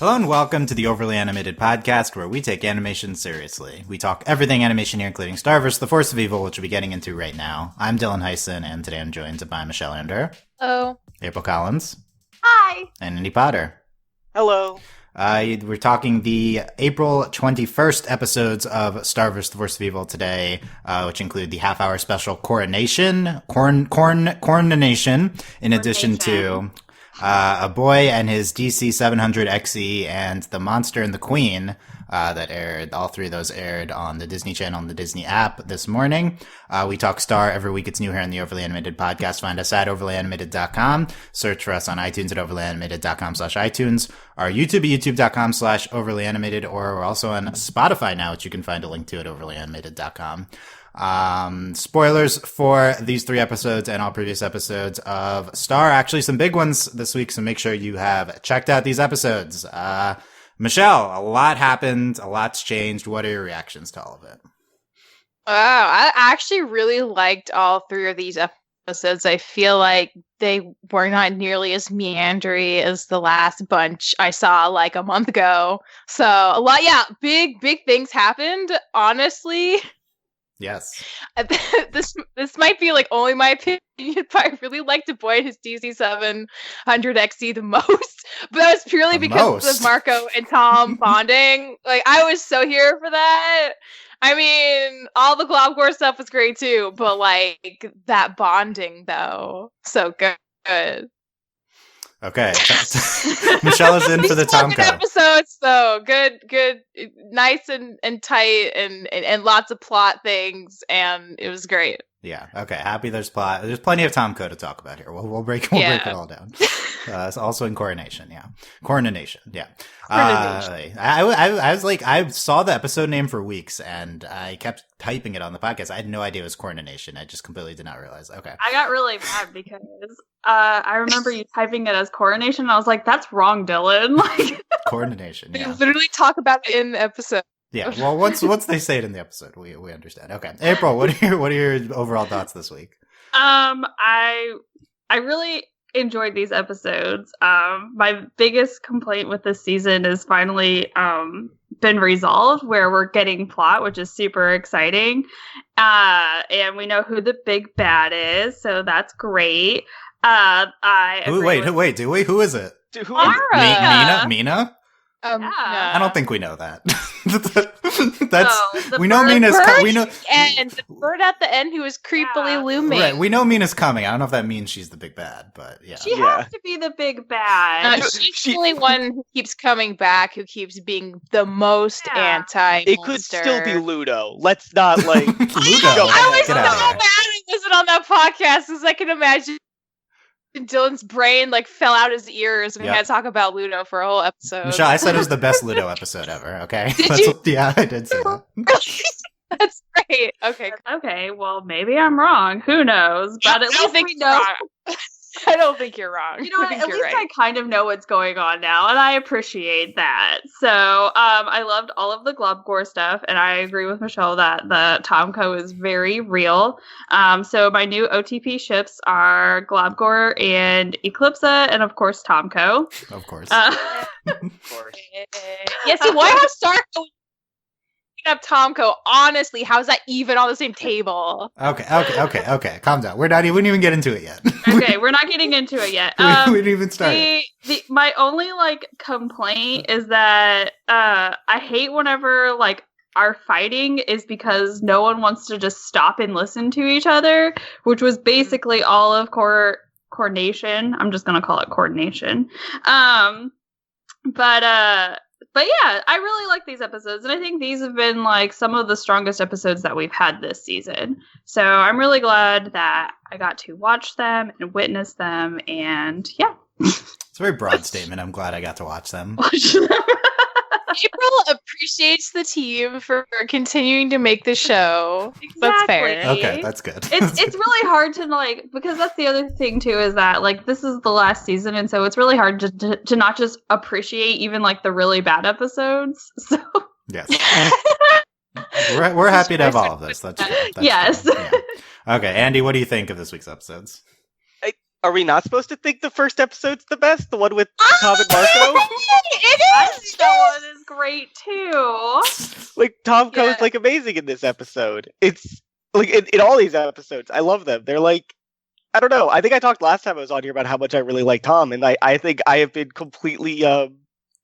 Hello and welcome to the Overly Animated Podcast, where we take animation seriously. We talk everything animation here, including Star vs. the Force of Evil, which we'll be getting into right now. I'm Dylan Hysen, and today I'm joined by Michelle Anderer. Hello. April Collins. Hi. And Andy Potter. Hello. We're talking the April 21st episodes of Star vs. the Force of Evil today, which include the half-hour special Cornonation, in addition to A Boy and His DC 700 XE and The Monster and the Queen, that aired. All three of those aired on the Disney Channel and the Disney app this morning. We talk Star every week. It's new here on the Overly Animated Podcast. Find us at overlyanimated.com. Search for us on iTunes at overlyanimated.com/iTunes. Our YouTube at youtube.com/overlyanimated, or we're also on Spotify now, which you can find a link to at overlyanimated.com. Spoilers for these three episodes and all previous episodes of Star. Actually, some big ones this week, so make sure you have checked out these episodes. Michelle, a lot happened, a lot's changed. What are your reactions to all of it? Wow, I actually really liked all three of these episodes. I feel like they were not nearly as meandery as the last bunch I saw like a month ago. So a lot, big things happened, honestly. Yes. This might be like only my opinion, but I really liked A Boy and His DC 700 XE the most. But that was purely because of Marco and Tom bonding. Like, I was so here for that. I mean, all the Globgore stuff was great too, but like that bonding though, so good. Okay. Michelle is in for the Tomko episodes, though. Good, nice and tight, and lots of plot things, and it was great. Yeah. Okay. Happy there's plot. There's plenty of Tomko to talk about here. We'll break it all down. It's also in Cornonation. Yeah. Cornonation. Yeah. I was like, I saw the episode name for weeks and I kept typing it on the podcast. I had no idea it was Cornonation. I just completely did not realize. Okay. I got really mad because I remember you typing it as Coronation and I was like, that's wrong, Dylan. Like, Coronation. Yeah. They literally talk about it in the episode. Yeah, well, once they say it in the episode, we understand. Okay, April, what are your overall thoughts this week? I really enjoyed these episodes. My biggest complaint with this season is finally been resolved, where we're getting plot, which is super exciting, and we know who the big bad is, so that's great. Wait, do we? Who is it? Who is it? Mina? Yeah. I don't think we know that. That's we know Mina's we know, and the bird at the end who was creepily looming. Right, we know Mina's coming. I don't know if that means she's the big bad, but yeah, she has to be the big bad. She's the only one who keeps coming back, who keeps being the most anti. It could still be Ludo. Let's not like Ludo. I was so mad I wasn't on that podcast because I can imagine Dylan's brain like fell out his ears and we had to talk about Ludo for a whole episode. Michelle, I said it was the best Ludo episode ever. Okay, did you? Yeah, I did say that. That's great. Okay, well, maybe I'm wrong. Who knows? But at least we know. I don't think you're wrong. You know what? At least I kind of know what's going on now, and I appreciate that. So, I loved all of the Globgore stuff, and I agree with Michelle that the Tomko is very real. So my new OTP ships are Globgore and Eclipsa, and of course Tomko. Of course. Of course. Yeah, see, why have Starco up Tomko? Honestly, how's that even on the same table? Okay. Calm down. We didn't even get into it yet. Okay, we're not getting into it yet. We didn't even start. My only complaint is that I hate whenever our fighting is because no one wants to just stop and listen to each other, which was basically all of Cornonation. I'm just gonna call it Cornonation. But yeah, I really like these episodes, and I think these have been some of the strongest episodes that we've had this season. So I'm really glad that I got to watch them and witness them, and yeah. It's a very broad statement. I'm glad I got to watch them. April appreciates the team for continuing to make the show. Exactly. That's fair. Okay, that's good. It's really hard to because that's the other thing too, is that this is the last season, and so it's really hard to not just appreciate even the really bad episodes. So yes, we're happy to have all of this. That's good. Yes. Yeah. Okay, Andy, what do you think of this week's episodes? Are we not supposed to think the first episode's the best? The one with Tom and Marco? I think that one is great too. Like, Tom Coe's like amazing in this episode. It's like in all these episodes. I love them. They're like, I don't know. I think I talked last time I was on here about how much I really like Tom, and I think I have been completely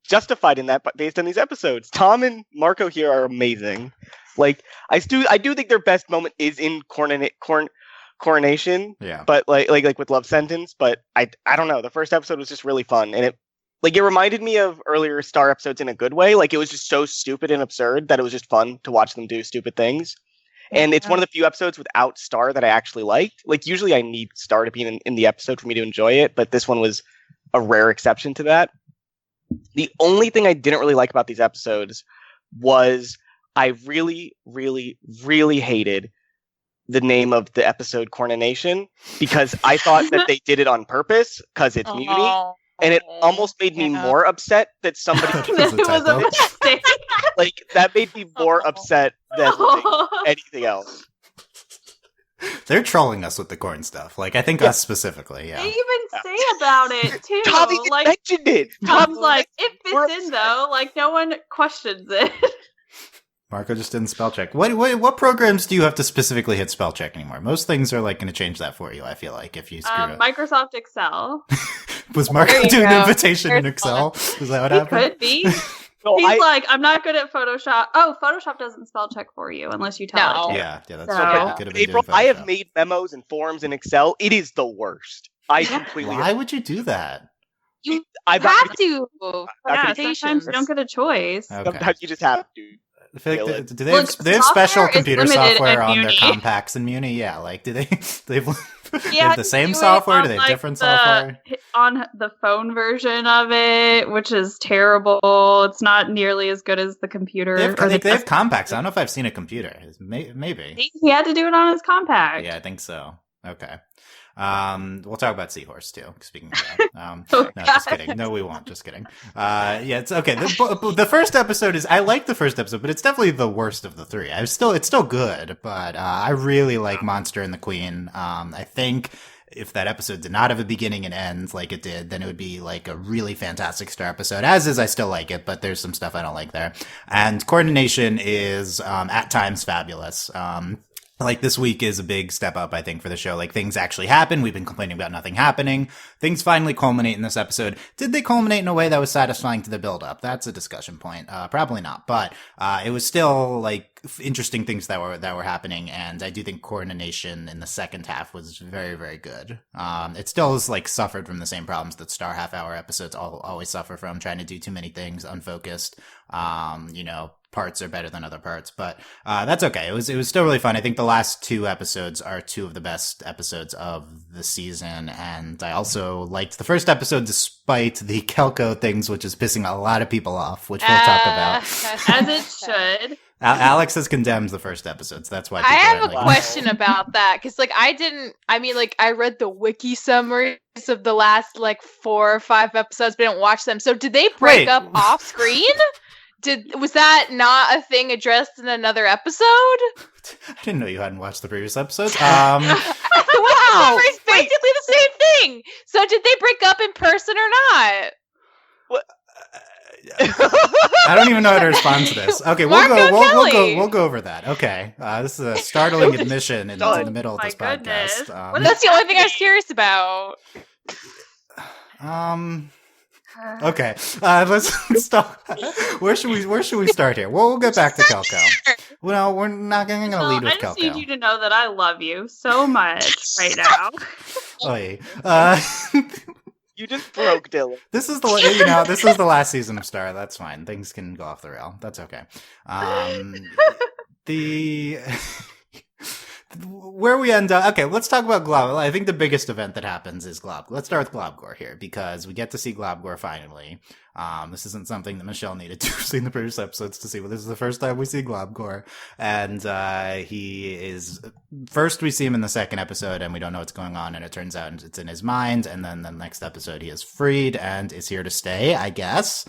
justified in that based on these episodes. Tom and Marco here are amazing. Like, I do think their best moment is in Coronation. Yeah. But like with Love Sentence. But I don't know. The first episode was just really fun, and it reminded me of earlier Star episodes in a good way. Like, it was just so stupid and absurd that it was just fun to watch them do stupid things. And it's one of the few episodes without Star that I actually liked. Like, usually I need Star to be in the episode for me to enjoy it, but this one was a rare exception to that. The only thing I didn't really like about these episodes was I really, really, really hated the name of the episode Cornonation, because I thought that they did it on purpose because it's Mutiny. And it almost made me more upset that somebody It was a mistake. like, that made me more upset than anything else. They're trolling us with the corn stuff. Like, I think us specifically, yeah. They even say about it too. Tom even like, mentioned it. Tom's like, it We're fits in though. Like, no one questions it. Marco just didn't spell check. What programs do you have to specifically hit spell check anymore? Most things are like going to change that for you, I feel like, if you screw up. Microsoft Excel. Was Marco There you doing go. an invitation in There's Excel? Is that what He happened? could be. No, He's like, I'm not good at Photoshop. Oh, Photoshop doesn't spell check for you unless you tell No. it to. Yeah, that's So- what I could have been April, doing. I have Photoshop. made memos and forms in Excel. It is the worst. I completely. Why would you do that? You I've have to. Yeah, Presentations. sometimes you don't get a choice. Okay. Sometimes you just have to. I feel like Really? do they Well, have, they have special software is computer limited software at on their Muni. compacts in Muni? Yeah, like do they they have Yeah, the you same do it software? on, Do they have like, different software? On the phone version of it, which is terrible. It's not nearly as good as the computer. They have, or the they have desktop. compacts. I don't know if I've seen a computer. Maybe. He had to do it on his compact. Yeah, I think so. Okay. We'll talk about Seahorse too. Speaking of that, Oh, no, just God. kidding. No, we won't. Just kidding. Yeah, it's okay. The first episode is. I like the first episode, but it's definitely the worst of the three. It's still good, but I really like Monster and the Queen. I think if that episode did not have a beginning and end like it did, then it would be like a really fantastic Star episode. As is, I still like it, but there's some stuff I don't like there. And Coordination is at times fabulous. Like, this week is a big step up, I think, for the show. Like, things actually happen. We've been complaining about nothing happening. Things finally culminate in this episode. Did they culminate in a way that was satisfying to the build-up? That's a discussion point. Probably not. But it was still, like, interesting things that were happening. And I do think Coordination in the second half was very, very good. It still is, like, suffered from the same problems that Star half-hour episodes always suffer from, trying to do too many things, unfocused, parts are better than other parts, but that's okay. It was still really fun. I think the last two episodes are two of the best episodes of the season, and I also liked the first episode despite the Kelko things, which is pissing a lot of people off, which we'll talk about. As it should. Alex has condemned the first episode, so that's why I people have are a like, question about that because, like, I read the wiki summaries of the last like 4 or 5 episodes, but didn't watch them. So, did they break Wait. up off screen? Was that not a thing addressed in another episode? I didn't know you hadn't watched the previous episodes. Wow, it's basically the same thing. So, did they break up in person or not? I don't even know how to respond to this. Okay, Marco we'll Kelly. go over that. Okay, this is a startling admission in the middle of My this goodness. podcast. What That's the only thing I was curious about. Okay, let's stop. Where should we start here? We'll get back to Kelko. Well, we're not going to lead with I just Kelko. need you to know that I love you so much right now. Oy. You just broke Dylan. This is the last season of Star. That's fine. Things can go off the rail. That's okay. Where we end up. Okay, let's talk about Glob. I think the biggest event that happens is Glob. Let's start with Globgore here because we get to see Globgore finally. This isn't something that Michelle needed to see in the previous episodes to see, but this is the first time we see Globgore. And he is first we see him in the second episode and we don't know what's going on, and it turns out it's in his mind, and then the next episode he is freed and is here to stay, I guess.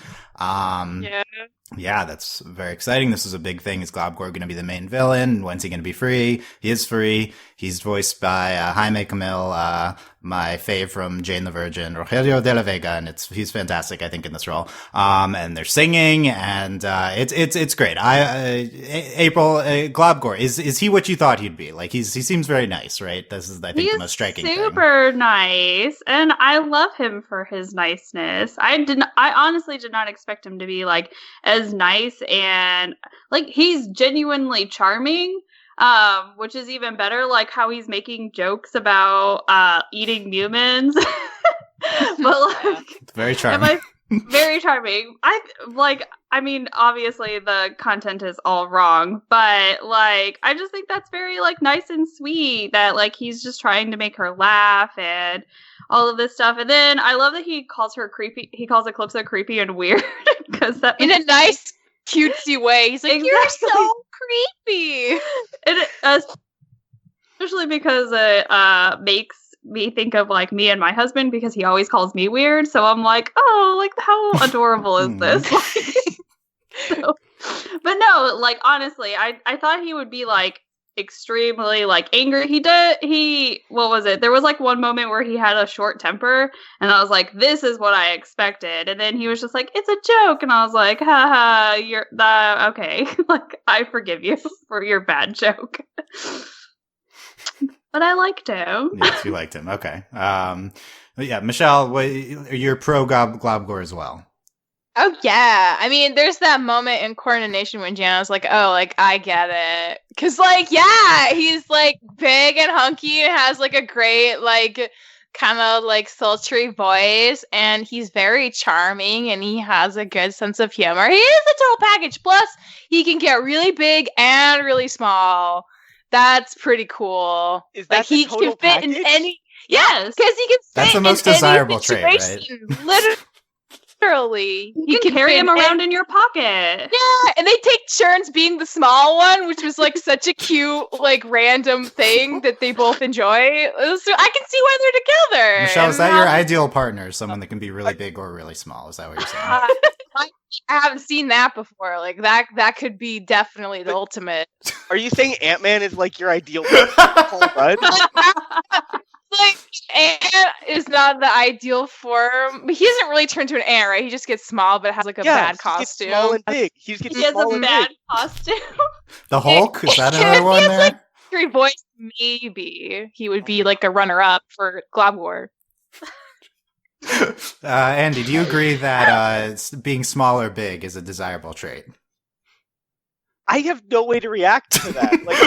Yeah, that's very exciting. This is a big thing. Is Globgore going to be the main villain? When's he going to be free? He is free. He's voiced by Jaime Camil my fave from Jane the Virgin, Rogelio de la Vega, and he's fantastic, I think, in this role. And they're singing, and it's great. April Globgor, is he what you thought he'd be? Like he seems very nice, right? This is, I think, the most striking thing. Super nice, and I love him for his niceness. I honestly did not expect him to be like as nice, and like he's genuinely charming. Which is even better, like how he's making jokes about eating humans. But like, it's very charming. Very charming. I mean, obviously the content is all wrong, but like I just think that's very like nice and sweet that like he's just trying to make her laugh and all of this stuff. And then I love that he calls her creepy. He calls Eclipsa creepy and weird because that in a nice cutesy way. He's like, exactly. You're so creepy. And especially because it makes me think of like me and my husband because he always calls me weird. So I'm like, oh, like how adorable is this? So, but no, like honestly, I thought he would be like extremely like angry. What was it? There was like one moment where he had a short temper and I was like, this is what I expected. And then he was just like, it's a joke. And I was like, haha, you're okay. Like I forgive you for your bad joke. But I liked him. Yes, you liked him. Okay. Yeah, Michelle, you're pro Globgor as well. Oh, yeah. I mean, there's that moment in Cornonation when Jana's like, oh, like, I get it. Because, like, yeah, he's, like, big and hunky and has, like, a great, like, kind of, like, sultry voice. And he's very charming and he has a good sense of humor. He is a total package. Plus, he can get really big and really small. That's pretty cool. Is that like, he can fit in any... Yes. Because he can fit That's the most in desirable any trait, right? Literally. Literally, you can carry him around in your pocket. Yeah, and they take turns being the small one, which was like such a cute, like random thing that they both enjoy. So I can see why they're together. Michelle, is that your ideal partner? Someone that can be really big or really small? Is that what you're saying? I haven't seen that before. Like that could be definitely the ultimate. Are you saying Ant-Man is like your ideal partner? Like, Ant is not the ideal form. But he doesn't really turn to an ant, right? He just gets small, but has like a bad costume. He gets small and big. He has a bad costume. The Hulk? Is that another one there? Like, great voice, maybe he would be like a runner-up for Globgor. Andy, do you agree that being small or big is a desirable trait? I have no way to react to that. Like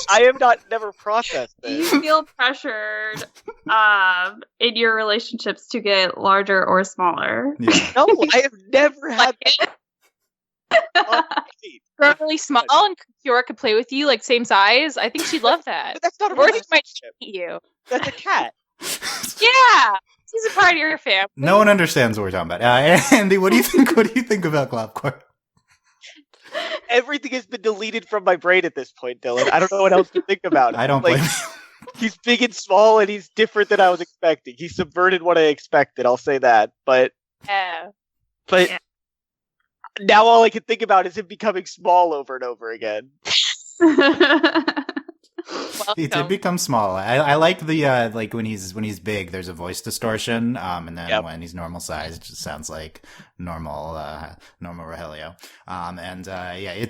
I have never processed this. You feel pressured in your relationships to get larger or smaller. Yeah. No, I have never had Grow really small and Kiora could play with you, like same size. I think she'd love that. But that's not a or she might relationship. eat you. That's a cat. Yeah, she's a part of your family. No one understands what we're talking about. Andy, what do you think? What do you think about Globgor? Everything has been deleted from my brain at this point, Dylan. I don't know what else to think about. I don't blame you. He's big and small, and he's different than I was expecting. He subverted what I expected. I'll say that. But now all I can think about is him becoming small over and over again. He did become small. I like the like when he's big, there's a voice distortion, and then when he's normal size, it just sounds like normal Rogelio.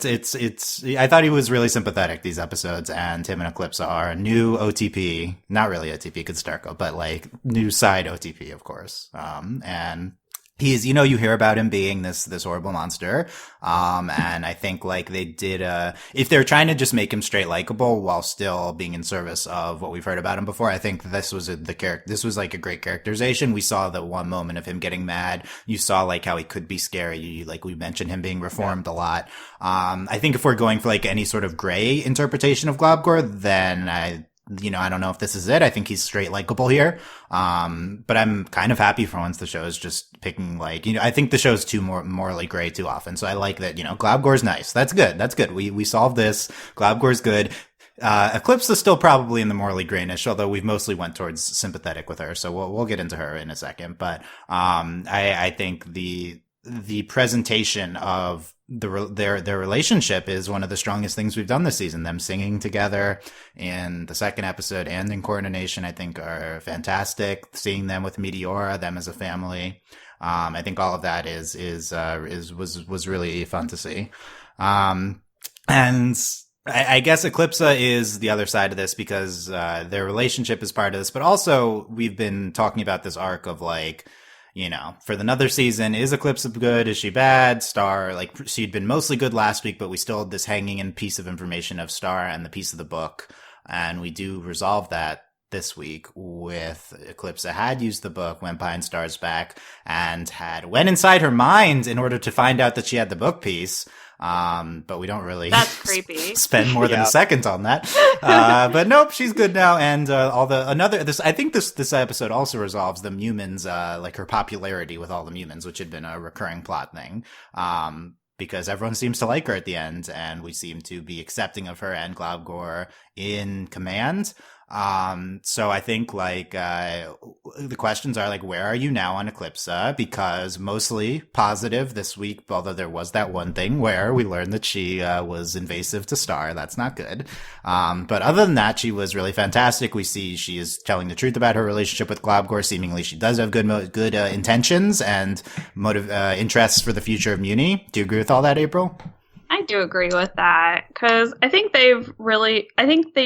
It's I thought he was really sympathetic these episodes, and him and Eclipsa are a new OTP, not really OTP because Starco, but like new side OTP, of course, and. He's, you hear about him being this horrible monster. And I think like they did, if they're trying to just make him straight likable while still being in service of what we've heard about him before, I think this was this was like a great characterization. We saw the one moment of him getting mad. You saw like how he could be scary. Like we mentioned him being reformed a lot. I think if we're going for like any sort of gray interpretation of Globgor, then I don't know if this is it. I think he's straight likable here. But I'm kind of happy for once the show is just picking like, I think the show's too morally gray too often. So I like that, Globgor's nice. That's good. We solved this. Globgor's good. Eclipse is still probably in the morally grayish, although we've mostly went towards sympathetic with her. So we'll get into her in a second. But, I think the presentation of their relationship is one of the strongest things we've done this season. Them singing together in the second episode and in Cornonation, I think, are fantastic. Seeing them with Meteora, them as a family, I think all of that was really fun to see. And I guess Eclipsa is the other side of this because their relationship is part of this, but also we've been talking about this arc of like, you know, for another season, is Eclipsa good? Is she bad? Star, like, she'd been mostly good last week, but we still had this hanging in piece of information of Star and the piece of the book, and we do resolve that this week with Eclipsa had used the book when Pine Star's back and had went inside her mind in order to find out that she had the book piece. But we don't really That's creepy. spend more than a second on that. But nope, she's good now. And, I think this episode also resolves the Mumins, like her popularity with all the Mumins, which had been a recurring plot thing. Because everyone seems to like her at the end, and we seem to be accepting of her and Glaubgor in command. So I think like, the questions are like, where are you now on Eclipsa? Because mostly positive this week, although there was that one thing where we learned that she, was invasive to Star. That's not good. But other than that, she was really fantastic. We see she is telling the truth about her relationship with Glaubgor. Seemingly she does have good intentions and interests for the future of Muni. Do you agree with all that, April? I do agree with that because I think they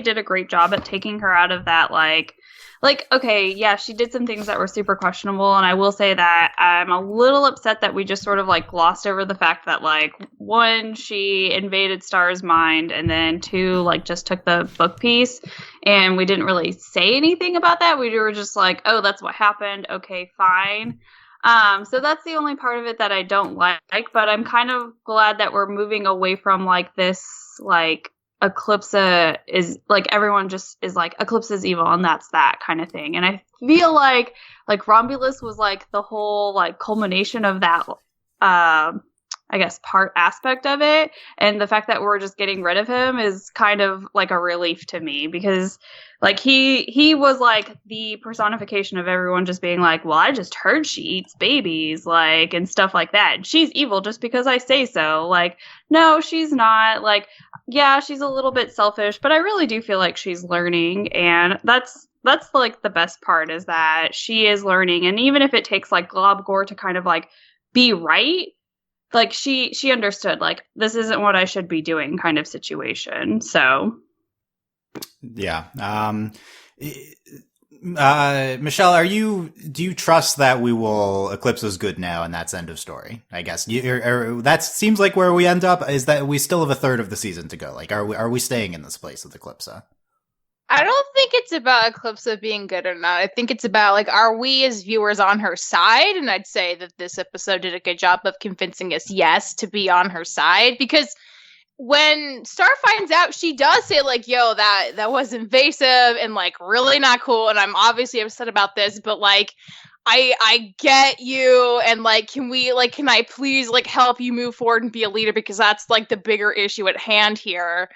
did a great job at taking her out of that, like, okay, yeah, she did some things that were super questionable. And I will say that I'm a little upset that we just sort of like glossed over the fact that, like, one, she invaded Star's mind, and then two, like, just took the book piece, and we didn't really say anything about that. We were just like, oh, that's what happened. Okay, fine. So that's the only part of it that I don't like, but I'm kind of glad that we're moving away from like this, like, Eclipsa is like, everyone just is like, Eclipsa is evil and that's that kind of thing. And I feel like Romulus was like the whole like culmination of that, I guess, part aspect of it. And the fact that we're just getting rid of him is kind of like a relief to me because like he was like the personification of everyone just being like, well, I just heard she eats babies, like, and stuff like that. And she's evil just because I say so. Like, no, she's not. Like, yeah, she's a little bit selfish, but I really do feel like she's learning. And that's like the best part is that she is learning. And even if it takes like Glaubgor to kind of like be right, like she understood, like, this isn't what I should be doing kind of situation. So yeah. Michelle, do you trust that Eclipsa's good now and that's end of story? I guess that seems like where we end up is that we still have a third of the season to go. Like, are we staying in this place with Eclipsa? I don't think it's about Eclipsa being good or not. I think it's about, like, are we as viewers on her side? And I'd say that this episode did a good job of convincing us, yes, to be on her side. Because when Star finds out, she does say, like, yo, that was invasive and, like, really not cool. And I'm obviously upset about this, but, like, I get you. And, like, can I please, like, help you move forward and be a leader? Because that's, like, the bigger issue at hand here.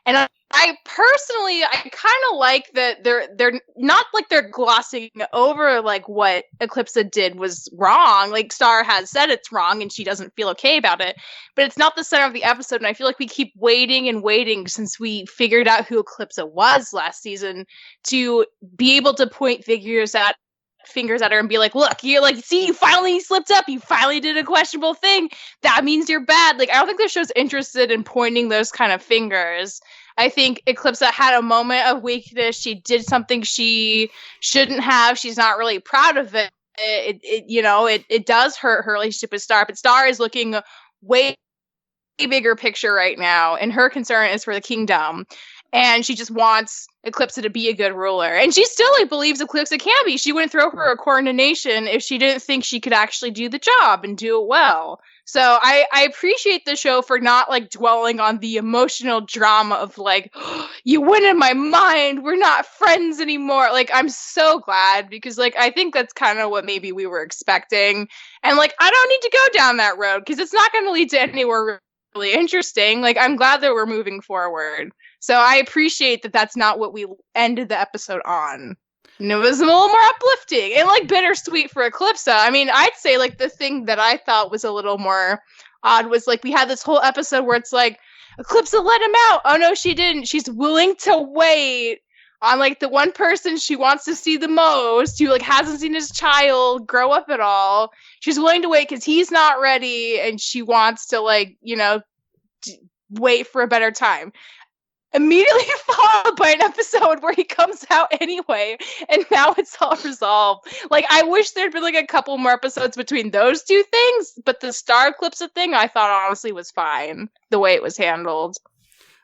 And I personally, I kind of like that they're not like they're glossing over like what Eclipsa did was wrong. Like, Star has said it's wrong and she doesn't feel okay about it, but it's not the center of the episode. And I feel like we keep waiting and waiting since we figured out who Eclipsa was last season to be able to point fingers at her and be like, look, you're like, see, you finally slipped up, you finally did a questionable thing, that means you're bad. Like, I don't think the show's interested in pointing those kind of fingers. I think Eclipsa had a moment of weakness. She did something she shouldn't have. She's not really proud of it. It does hurt her relationship with Star, but Star is looking way bigger picture right now, and her concern is for the kingdom. And she just wants Eclipsa to be a good ruler. And she still believes Eclipsa can be. She wouldn't throw her a coronation if she didn't think she could actually do the job and do it well. So I appreciate the show for not like dwelling on the emotional drama of like, oh, you went in my mind, we're not friends anymore. Like, I'm so glad because like, I think that's kind of what maybe we were expecting. And like, I don't need to go down that road because it's not going to lead to anywhere really interesting. Like, I'm glad that we're moving forward. So I appreciate that that's not what we ended the episode on. And it was a little more uplifting and like bittersweet for Eclipsa. I mean, I'd say like the thing that I thought was a little more on was like we had this whole episode where it's like Eclipsa let him out. Oh no, she didn't. She's willing to wait on like the one person she wants to see the most, who like hasn't seen his child grow up at all. She's willing to wait because he's not ready, and she wants to like, you know, wait for a better time. Immediately followed by an episode where he comes out anyway, and now it's all resolved. Like, I wish there'd been like a couple more episodes between those two things, but the Star Eclipsa thing I thought honestly was fine the way it was handled.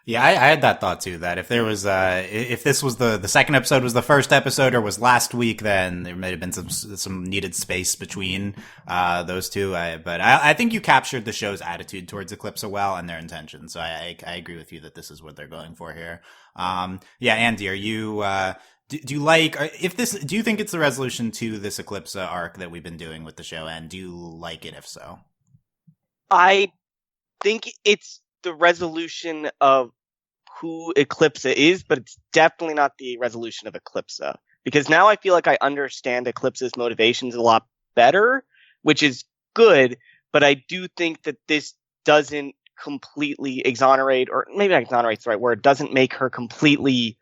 Yeah, I had that thought too, that if there was, if this was the second episode was the first episode or was last week, then there may have been some needed space between, those two. But I think you captured the show's attitude towards Eclipsa well and their intentions. So I agree with you that this is what they're going for here. Yeah, Andy, are you, do you like, do you think it's the resolution to this Eclipsa arc that we've been doing with the show, and do you like it if so? I think it's the resolution of who Eclipsa is, but it's definitely not the resolution of Eclipsa. Because now I feel like I understand Eclipsa's motivations a lot better, which is good, but I do think that this doesn't completely exonerate, or maybe not exonerate's the right word, doesn't make her completely...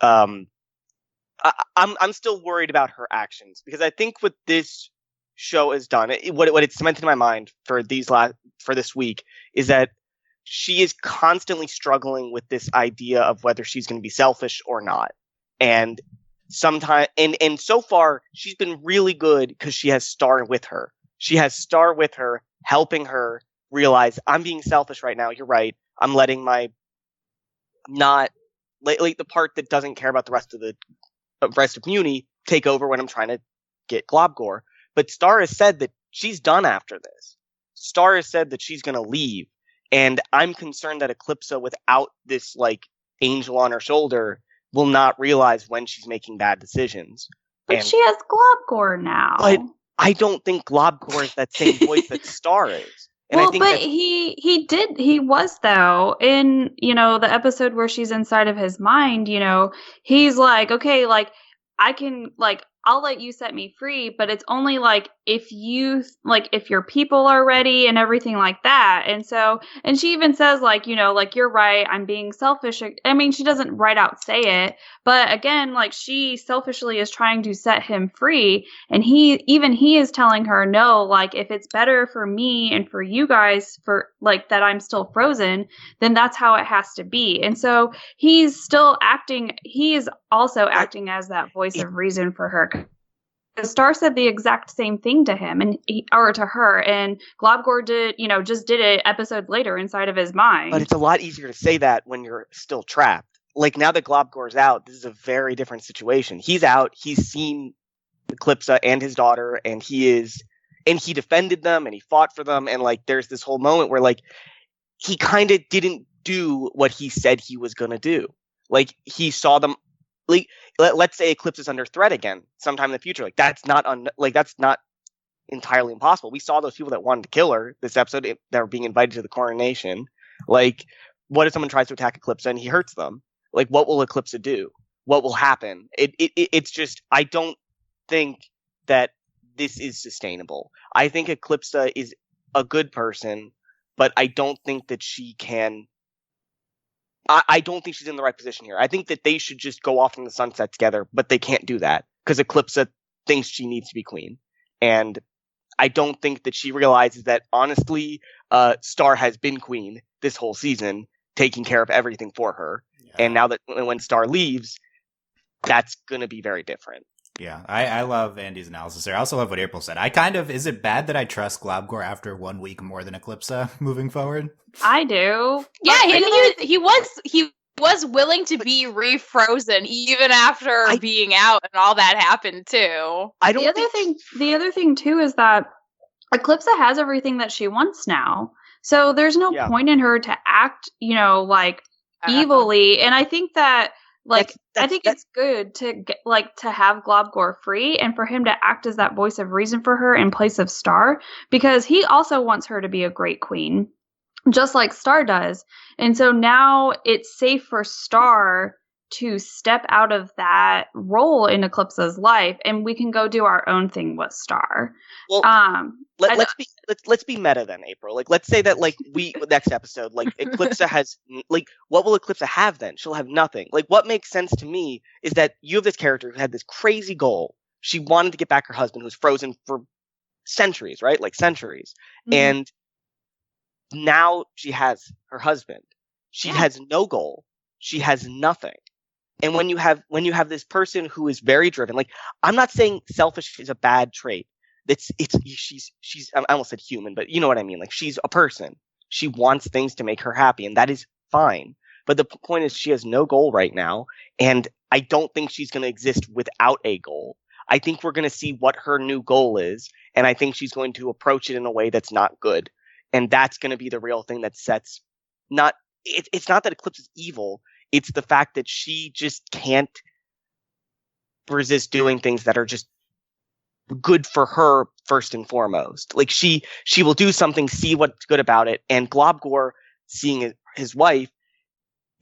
I'm still worried about her actions, because I think what this show has done, what it's cemented in my mind for this week, is that she is constantly struggling with this idea of whether she's going to be selfish or not. And sometimes, and so far, she's been really good because she has Star with her. She has Star with her, helping her realize, I'm being selfish right now. You're right. I'm letting my not like the part that doesn't care about the rest of Muni take over when I'm trying to get Globgor. But Star has said that she's done after this. Star has said that she's going to leave. And I'm concerned that Eclipsa, without this like angel on her shoulder, will not realize when she's making bad decisions. But she has Globgor now. But I don't think Globgor is that same voice that Star is. And well, I think but he was though in, you know, the episode where she's inside of his mind, you know, he's like, okay, like I can, like, I'll let you set me free, but it's only like if your people are ready and everything like that. And so, and she even says like, you know, like, you're right, I'm being selfish. I mean, she doesn't right out say it, but again, like, she selfishly is trying to set him free. And he is telling her, no, like, if it's better for me and for you guys for like that I'm still frozen, then that's how it has to be. And so he's still acting, he is also acting as that voice of reason for her. Star said the exact same thing to him or to her, and Globgor just did it episodes later inside of his mind. But it's a lot easier to say that when you're still trapped. Like, now that Globgor's out, this is a very different situation. He's out, he's seen Eclipsa and his daughter, and he defended them and he fought for them, and like there's this whole moment where like he kind of didn't do what he said he was gonna do. Like, he saw them, like, let's say Eclipse is under threat again sometime in the future. Like, that's not entirely impossible. We saw those people that wanted to kill her this episode that were being invited to the Cornonation. Like, what if someone tries to attack Eclipsa and he hurts them? Like, what will Eclipsa do? What will happen? It's just, I don't think that this is sustainable. I think Eclipsa is a good person, but I don't think that she can. I don't think she's in the right position here. I think that they should just go off in the sunset together, but they can't do that because Eclipsa thinks she needs to be queen. And I don't think that she realizes that, honestly, Star has been queen this whole season, taking care of everything for her. Yeah. And now that when Star leaves, that's going to be very different. Yeah, I love Andy's analysis there. I also love what April said. Is it bad that I trust Globgor after 1 week more than Eclipsa moving forward? I do. Yeah, he was willing to be refrozen even after being out, and all that happened too. The other thing too is that Eclipsa has everything that she wants now. So there's no point in her to act, evilly. And I think that I think it's good to to have Globgor free and for him to act as that voice of reason for her in place of Star, because he also wants her to be a great queen, just like Star does. And so now it's safe for Star to step out of that role in Eclipsa's life, and we can go do our own thing with Star. Well, let's be meta then, April. Like, let's say that like next episode, like Eclipsa has like, what will Eclipsa have then? She'll have nothing. Like, what makes sense to me is that you have this character who had this crazy goal. She wanted to get back her husband who was frozen for centuries, right? Like centuries. Mm-hmm. And now she has her husband. She has no goal. She has nothing. And when you have this person who is very driven, like, I'm not saying selfish is a bad trait. She's I almost said human, but you know what I mean. Like, she's a person. She wants things to make her happy, and that is fine. But the point is, she has no goal right now, and I don't think she's going to exist without a goal. I think we're going to see what her new goal is, and I think she's going to approach it in a way that's not good. And that's going to be the real thing that sets it's not that Eclipse is evil. It's the fact that she just can't resist doing things that are just good for her first and foremost. Like, she will do something, see what's good about it, and Globgor, seeing his wife,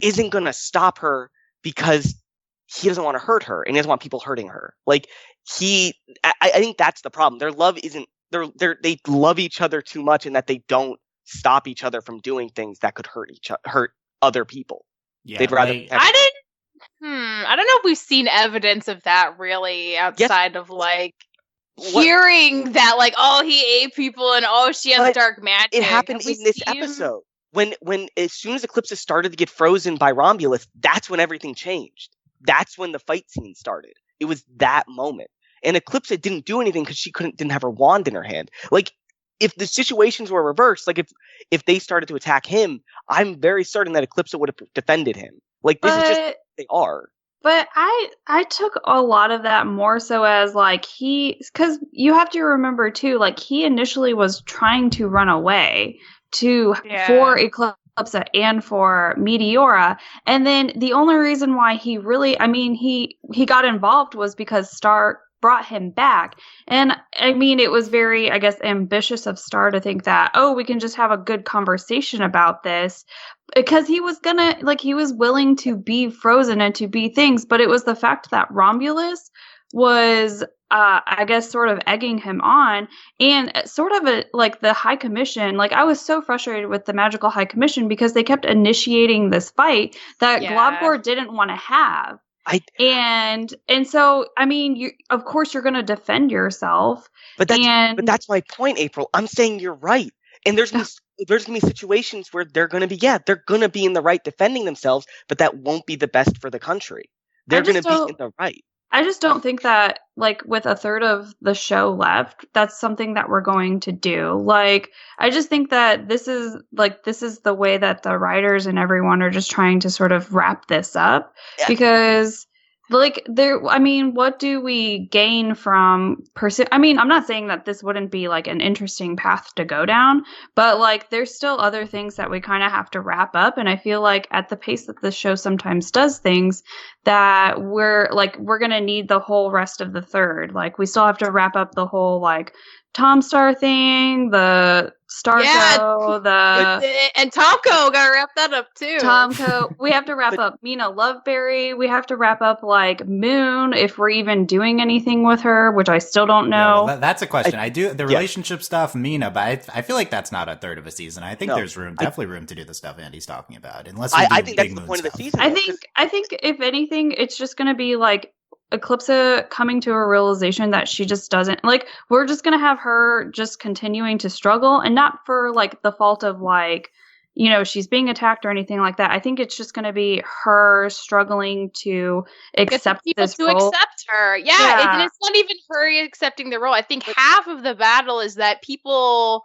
isn't going to stop her because he doesn't want to hurt her and he doesn't want people hurting her. Like, I think that's the problem. Their love isn't, they love each other too much, and that they don't stop each other from doing things that could hurt other people. Yeah, they'd rather. I don't know if we've seen evidence of that really outside of like hearing that, like, oh, he ate people and oh, she has dark magic. It happened in this episode when as soon as Eclipsa started to get frozen by Romulus, that's when everything changed. That's when the fight scene started. It was that moment. And Eclipsa didn't do anything because she didn't have her wand in her hand. Like, if the situations were reversed, like if they started to attack him, I'm very certain that Eclipsa would have defended him. Like, this is just what they are. But I took a lot of that more so as like because you have to remember too, like, he initially was trying to run away for Eclipsa and for Meteora, and then the only reason why he got involved was because Star brought him back. And I mean, it was very, I guess, ambitious of Star to think that, oh, we can just have a good conversation about this, because he was willing to be frozen and to be things, but it was the fact that Romulus was I guess sort of egging him on, and sort of like the High Commission. Like, I was so frustrated with the Magical High Commission because they kept initiating this fight that Globgor didn't want to have. And so, I mean, of course you're going to defend yourself. But that's my point, April. I'm saying you're right. And there's going to be situations where they're going to be in the right defending themselves, but that won't be the best for the country. They're going to be in the right. I just don't think that, like, with a third of the show left, that's something that we're going to do. Like, I just think that this is the way that the writers and everyone are just trying to sort of wrap this up. Yeah. Because, like, what do we gain from I'm not saying that this wouldn't be, like, an interesting path to go down, but, like, there's still other things that we kind of have to wrap up. And I feel like at the pace that the show sometimes does things, that we're going to need the whole rest of the third. Like, we still have to wrap up the whole, like, Tom Star thing, the Starco, and Tomko, gotta wrap that up too. Tomko, we have to wrap up Mina Loveberry. We have to wrap up, like, Moon, if we're even doing anything with her, which I still don't know. Yeah, well, that's a question. I do the relationship stuff, Mina, but I feel like that's not a third of a season. I think there's definitely room to do the stuff Andy's talking about, unless I think that's the point of the season. I think if anything, it's just going to be like Eclipsa coming to a realization that she just doesn't, like, we're just going to have her just continuing to struggle, and not for, like, the fault of, like, you know, she's being attacked or anything like that. I think it's just going to be her struggling to accept this role. People to accept her. Yeah. And it's not even her accepting the role. I think half of the battle is that people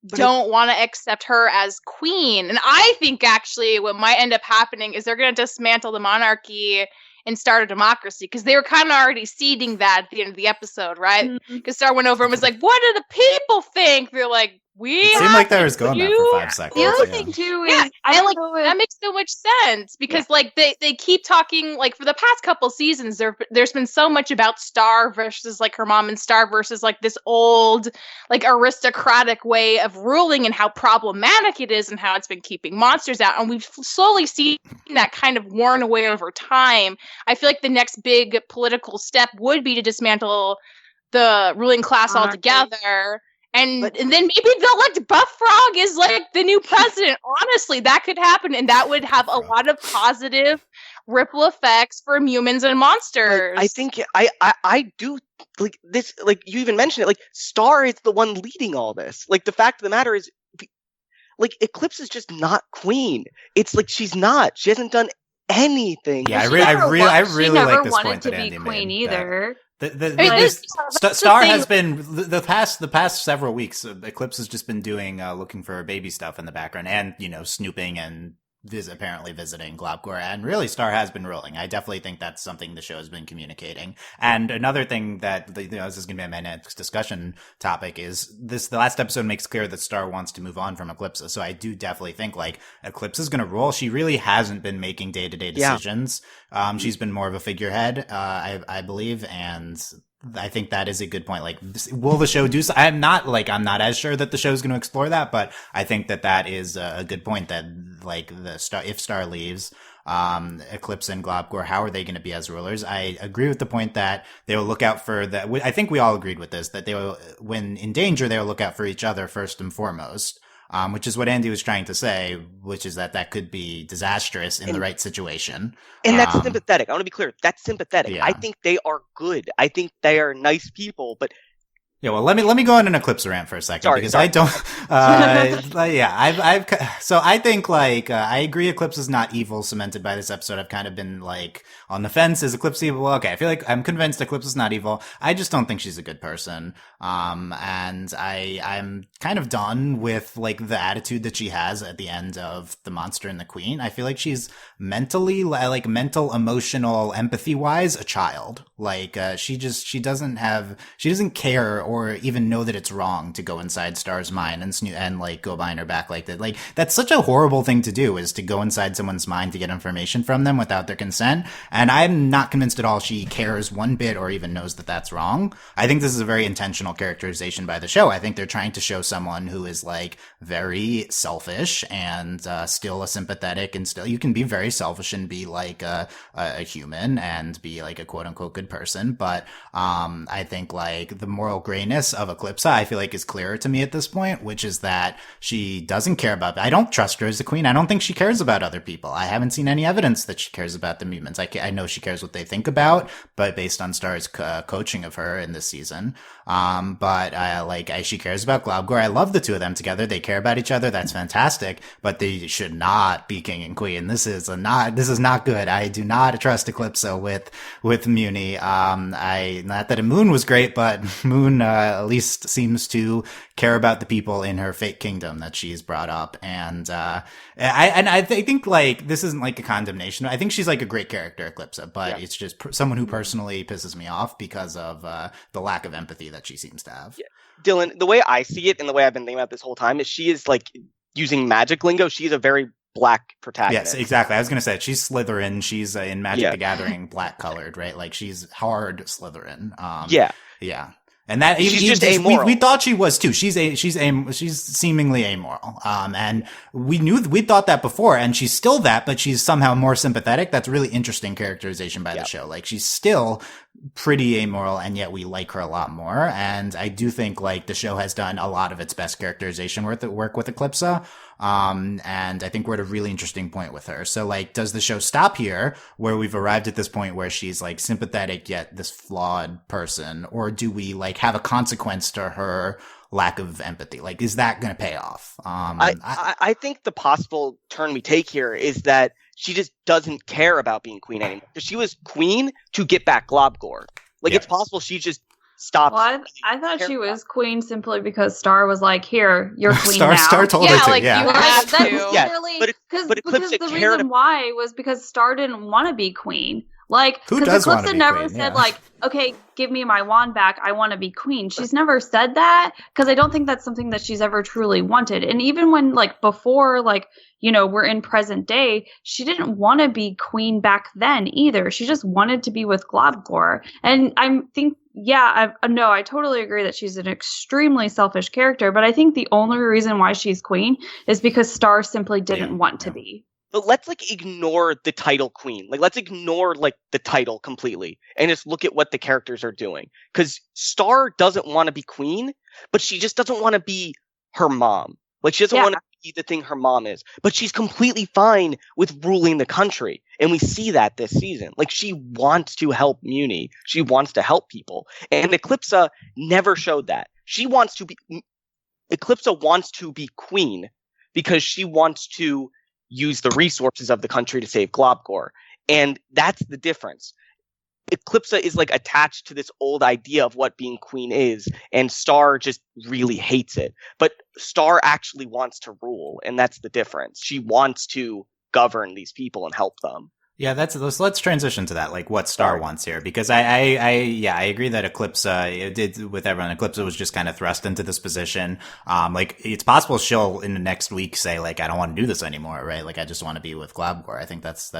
don't want to accept her as queen. And I think actually what might end up happening is they're going to dismantle the monarchy and start a democracy, because they were kind of already seeding that at the end of the episode, right? Because Star went over and was like, what do the people think? They're like, it seemed like they was going there for 5 seconds. The other thing too is, that makes so much sense, because like they keep talking, like, for the past couple seasons, there's been so much about Star versus, like, her mom, and Star versus, like, this old, like, aristocratic way of ruling, and how problematic it is, and how it's been keeping monsters out, and we've slowly seen that kind of worn away over time. I feel like the next big political step would be to dismantle the ruling class altogether. And then maybe they'll elect Buff Frog as like the new president. Honestly, that could happen, and that would have a lot of positive ripple effects for humans and monsters. I think I do like this. Like you even mentioned it. Like Star is the one leading all this. Like the fact of the matter is, like Eclipse is just not queen. It's like she's not. She hasn't done anything. Yeah, I really like this point that Andy Andy made. She never wanted to be queen either. Star has been the past several weeks. Eclipse has just been doing looking for baby stuff in the background, and snooping and apparently visiting Globgor, and really Star has been rolling. I definitely think that's something the show has been communicating. And another thing that this is going to be my next discussion topic is the last episode makes clear that Star wants to move on from Eclipse. So I do definitely think like Eclipse is going to roll. She really hasn't been making day-to-day decisions. She's been more of a figurehead, I believe, and I think that is a good point. Like, will the show do so? I'm not as sure that the show is going to explore that, but I think that is a good point that like if Star leaves, Eclipse and Globgor, how are they going to be as rulers? I agree with the point that they will look out for that. I think we all agreed with this, that they will, when in danger, they will look out for each other first and foremost. Which is what Andy was trying to say, which is that could be disastrous in the right situation. And that's sympathetic. I want to be clear. That's sympathetic. Yeah. I think they are good. I think they are nice people, but yeah, well, let me go on an Eclipse rant for a second because I don't. So I think I agree. Eclipse is not evil cemented by this episode. I've kind of been like on the fence. Is Eclipse evil? Well, okay, I feel like I'm convinced Eclipse is not evil. I just don't think she's a good person. And I'm kind of done with like the attitude that she has at the end of The Monster and the Queen. I feel like she's mentally, like mental, emotional, empathy wise, a child. Like she doesn't care or even know that it's wrong to go inside Star's mind and like go behind her back like that. Like that's such a horrible thing to do, is to go inside someone's mind to get information from them without their consent. And I'm not convinced at all she cares one bit or even knows that that's wrong. I think this is a very intentional characterization by the show. I think they're trying to show someone who is like very selfish and still a sympathetic, and still you can be very selfish and be like a human and be like a quote unquote good person. But I think like the moral grayness of Eclipse, I feel like, is clearer to me at this point, which is that she doesn't care about. I don't trust her as a queen. I don't think she cares about other people. I haven't seen any evidence that she cares about the mutants. I know she cares what they think about, but based on Star's coaching of her in this season. She cares about Globgor. I love the two of them together. They care about each other. That's fantastic. But they should not be king and queen. This is not good. I do not trust Eclipso with Muni. Not that Moon was great, but Moon at least seems to care about the people in her fake kingdom that she's brought up. And I think like this isn't like a condemnation. I think she's like a great character, Eclipsa, but it's just someone who personally pisses me off because of the lack of empathy that she seems to have. Yeah. Dylan, the way I see it and the way I've been thinking about this whole time is she is like using magic lingo. She's a very black protagonist. Yes, exactly. I was going to say she's Slytherin. She's in Magic the Gathering black colored, right? Like she's hard Slytherin. Yeah. And that she's just amoral. We thought she was too. She's seemingly amoral. And we thought that before, and she's still that, but she's somehow more sympathetic. That's really interesting characterization by the show. Like she's still pretty amoral, and yet we like her a lot more. And I do think like the show has done a lot of its best characterization work with Eclipsa. And I think we're at a really interesting point with her. So like, does the show stop here where we've arrived at this point where she's like sympathetic yet this flawed person? Or do we like have a consequence to her lack of empathy? Like, is that going to pay off? I think the possible turn we take here is that she just doesn't care about being queen anymore. Because she was queen to get back Globgor. Like, it's possible she just stopped. Well, I thought she was queen simply because Star was like, "Here, you're queen now." Star told her to. Like, yeah, you have to. Because the reason why was because Star didn't want to be queen. Like, who does want to be never queen? Said like, "Okay, give me my wand back. I want to be queen." She's never said that because I don't think that's something that she's ever truly wanted. And even when like before, like, you know, we're in present day, she didn't want to be queen back then either. She just wanted to be with Globgor. And I totally agree that she's an extremely selfish character. But I think the only reason why she's queen is because Star simply didn't want to be. But let's like ignore the title queen. Like let's ignore like the title completely and just look at what the characters are doing. Because Star doesn't want to be queen, but she just doesn't want to be her mom. Like she doesn't want to be the thing her mom is. But she's completely fine with ruling the country. And we see that this season. Like she wants to help Muni. She wants to help people. And Eclipsa never showed that. Eclipsa wants to be queen because she wants to use the resources of the country to save Globgor. And that's the difference. Eclipsa is like attached to this old idea of what being queen is, and Star just really hates it. But Star actually wants to rule, and that's the difference. She wants to govern these people and help them. Yeah, let's transition to that, like what Star wants here, because I agree that Eclipsa did with everyone. Eclipsa was just kind of thrust into this position. Like it's possible she'll in the next week say like I don't want to do this anymore, right? Like I just want to be with Globgor. I think that's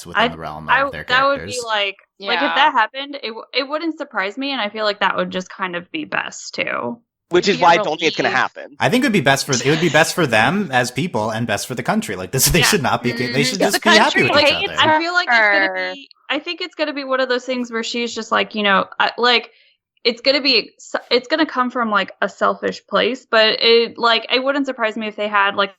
within the realm of their characters. That would be like if that happened, it wouldn't surprise me, and I feel like that would just kind of be best too. Which is why I don't think it's going to happen. I think it would be best for them as people and best for the country. Like this, they should not be. They should just be happy with each other. I feel like it's going to be. I think it's going to be one of those things where she's just like, like it's going to come from like a selfish place, but it wouldn't surprise me if they had like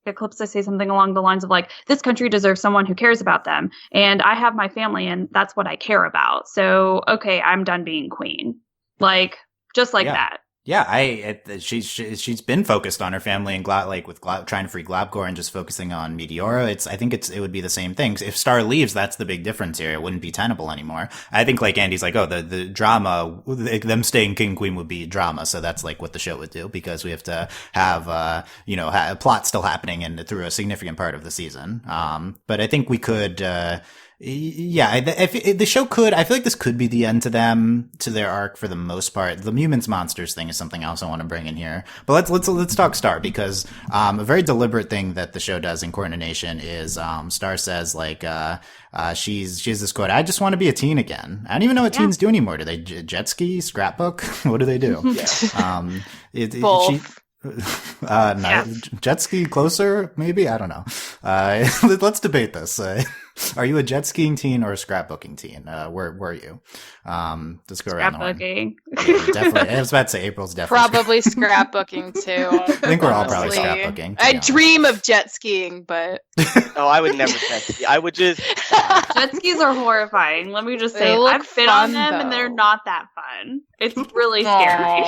Eclipsa say something along the lines of like, this country deserves someone who cares about them, and I have my family, and that's what I care about. So okay, I'm done being queen. Like just like that. Yeah, she's been focused on her family and trying to free Globgor and just focusing on Meteora. I think it would be the same thing. If Star leaves, that's the big difference here. It wouldn't be tenable anymore. I think like Andy's like, the drama, them staying king queen would be drama. So that's like what the show would do, because we have to have a plot still happening and through a significant part of the season. But I think we could. If the show could, I feel like this could be the end to their arc for the most part. The Mutants Monsters thing is something else I want to bring in here. But let's talk Star, because a very deliberate thing that the show does in Cornonation is Star says like she has this quote, I just want to be a teen again. I don't even know what teens do anymore. Do they jet ski, scrapbook? What do they do? Both. Jet ski closer, maybe? I don't know. Let's debate this. Are you a jet skiing teen or a scrapbooking teen? Where were you? Let's go around the horn. Definitely. I was about to say April's definitely probably scrapbooking too. I think we're all probably scrapbooking. I dream of jet skiing, but no, I would never jet ski. I would just jet skis are horrifying. Let me just say, I've been on them and they're not that fun. It's really scary.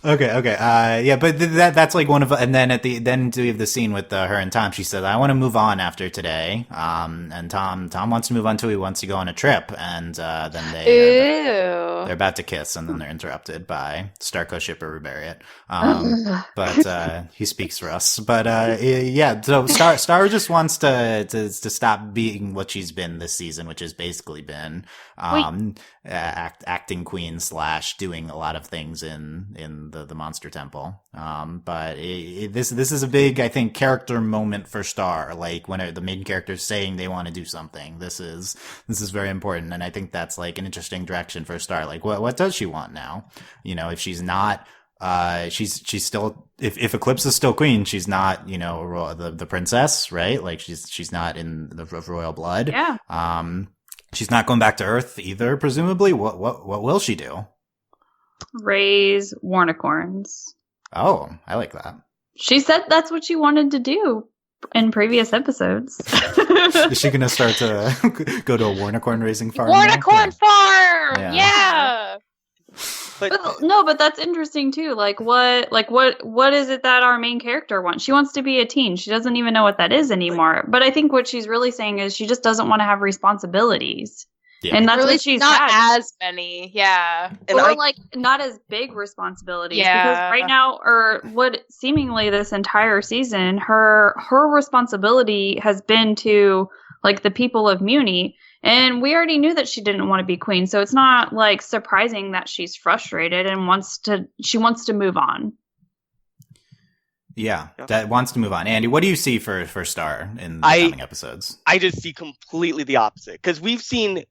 Okay. But that's like one of, and then then we have the scene with her and Tom. She said, I want to move on after today. And Tom wants to move on too. He wants to go on a trip. And, then they're about to kiss, and then they're interrupted by Starco shipper Rubariat. But, he speaks for us. But, so Star just wants to stop being what she's been this season, which has basically been, acting queen / doing a lot of things in the Monster Temple. But this is a big, I think, character moment for Star. Like when the main character's saying they want to do something, this is very important, and I think that's like an interesting direction for Star. Like what does she want now? If she's not. She's still, if Eclipse is still queen, she's not, the princess, right? Like she's not in the royal blood. Yeah. She's not going back to Earth either, presumably. What will she do? Raise Warnicorns. Oh, I like that. She said that's what she wanted to do in previous episodes. Is she going to start to go to a Warnicorn raising farm? Warnicorn farm! Yeah! But that's interesting too. What is it that our main character wants? She wants to be a teen. She doesn't even know what that is anymore. But I think what she's really saying is she just doesn't want to have responsibilities. Yeah. And that's really what she's not had. As many, yeah. Or not as big responsibilities. Yeah. Because right now, or what seemingly this entire season, her responsibility has been to like the people of Muni. And we already knew that she didn't want to be queen, so it's not like surprising that she's frustrated and she wants to move on. Yeah, that wants to move on. Andy, what do you see for Star in the coming episodes? I just see completely the opposite, because we've seen.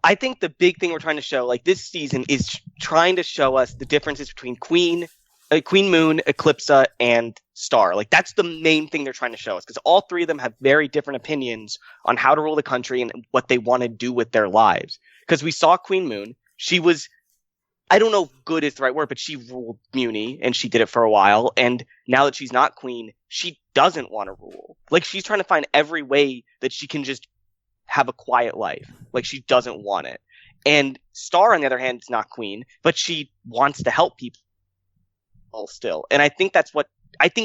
I think the big thing we're trying to show, like this season, is trying to show us the differences between queen Queen Moon, Eclipsa, and Star. Like, that's the main thing they're trying to show us, because all three of them have very different opinions on how to rule the country and what they want to do with their lives. Because we saw Queen Moon, she was, I don't know if good is the right word, but she ruled Muni, and she did it for a while, and now that she's not queen, she doesn't want to rule. Like, she's trying to find every way that she can just have a quiet life. Like, she doesn't want it. And Star, on the other hand, is not queen, but she wants to help people still. And I think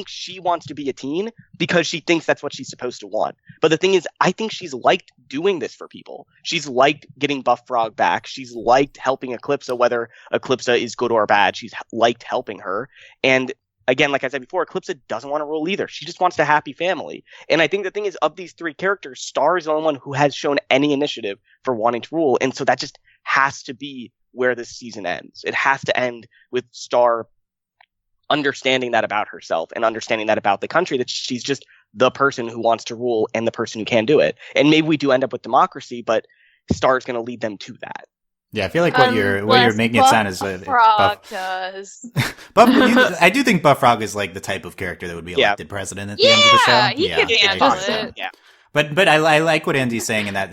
she wants to be a teen because she thinks that's what she's supposed to want. But the thing is, I think she's liked doing this for people. She's liked getting Buff Frog back. She's liked helping Eclipsa, whether Eclipsa is good or bad. She's liked helping her. And again, like I said before, Eclipsa doesn't want to rule either. She just wants a happy family. And I think the thing is, of these three characters, Star is the only one who has shown any initiative for wanting to rule. And so that just has to be where this season ends. It has to end with Star understanding that about herself and understanding that about the country, that she's just the person who wants to rule and the person who can do it. And maybe we do end up with democracy, but Star's going to lead them to that. Yeah, I feel like what you're making it sound is Frog does. I do think Buff Frog is like the type of character that would be elected president at the end of the show. Yeah, he could handle it. Yeah. But I like what Andy's saying, and that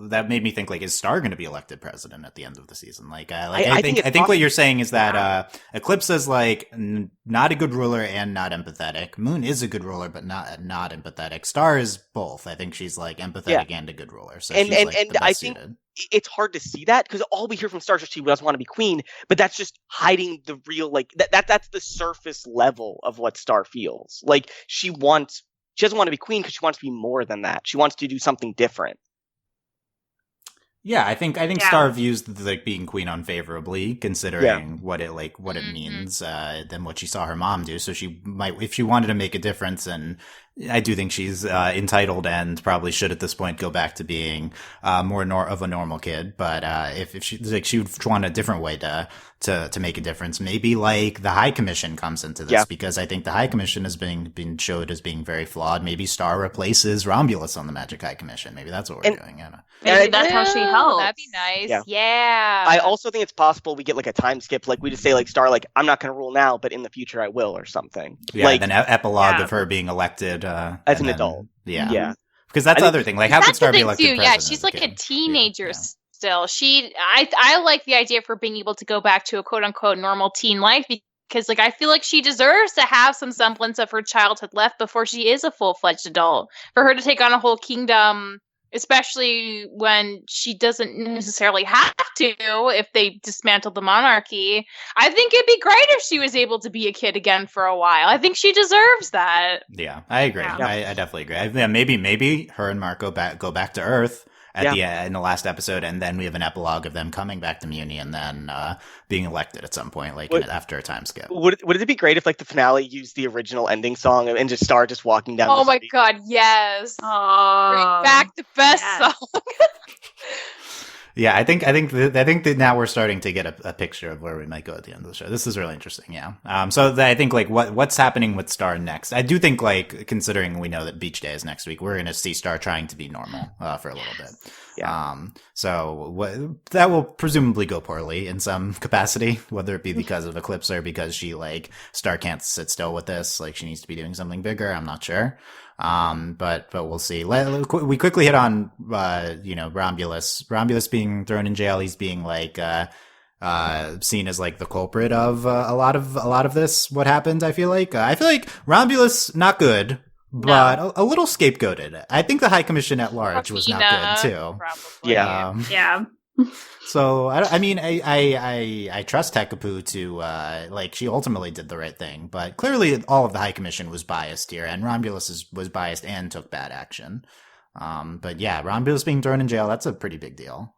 that made me think, like, is Star going to be elected president at the end of the season? I think what you're saying is that Eclipse is like not a good ruler and not empathetic. Moon is a good ruler but not empathetic. Star is both. I think she's like empathetic and a good ruler. So she's like the best I think it's hard to see that, because all we hear from Star is she doesn't want to be queen, but that's just hiding the real, like, that's the surface level of what Star feels. Like, she doesn't want to be queen because she wants to be more than that. She wants to do something different. Yeah, I think Star views like being queen unfavorably, considering what it means than what she saw her mom do. So she might, if she wanted to make a difference, and I do think she's entitled and probably should at this point go back to being more of a normal kid. But if she would want a different way to make a difference, maybe like the High Commission comes into this, because I think the High Commission has been showed as being very flawed. Maybe Star replaces Romulus on the Magic High Commission. Maybe that's what we're doing. I don't know. Maybe that's how she helps. That'd be nice. Yeah. I also think it's possible we get like a time skip, like we just say like Star, like, I'm not going to rule now, but in the future I will, or something. Yeah, like, then epilogue of her being elected as an adult. Yeah. Because that's the other thing. Like, how could Star be elected president? Yeah, she's like a teenager still. I like the idea for being able to go back to a quote unquote normal teen life, because like I feel like she deserves to have some semblance of her childhood left before she is a full-fledged adult. For her to take on a whole kingdom, especially when she doesn't necessarily have to if they dismantle the monarchy. I think it'd be great if she was able to be a kid again for a while. I think she deserves that. Yeah, I agree. Yeah. I definitely agree. Maybe her and Mark go back to Earth in the last episode, and then we have an epilogue of them coming back to Muni and then being elected at some point, after a time skip. Would it be great if like the finale used the original ending song and just Star just walking down? Oh my god, yes! Bring back the best song. Yeah, I think that now we're starting to get a picture of where we might go at the end of the show. This is really interesting, yeah. So I think like what's happening with Star next. I do think, like, considering we know that Beach Day is next week, we're going to see Star trying to be normal for a little bit. Yeah. So that will presumably go poorly in some capacity, whether it be because of Eclipse or because Star can't sit still with this. Like, she needs to be doing something bigger. I'm not sure. But we'll see. We quickly hit on, Romulus. Romulus being thrown in jail. He's being like, seen as like the culprit of a lot of this. What happened? I feel like Romulus not good, but a little scapegoated. I think the High Commission at large was not good too. Probably. Yeah. So I trust Hekapu to she ultimately did the right thing, but clearly all of the High Commission was biased here, and Romulus was biased and took bad action. But yeah, Romulus being thrown in jail, that's a pretty big deal.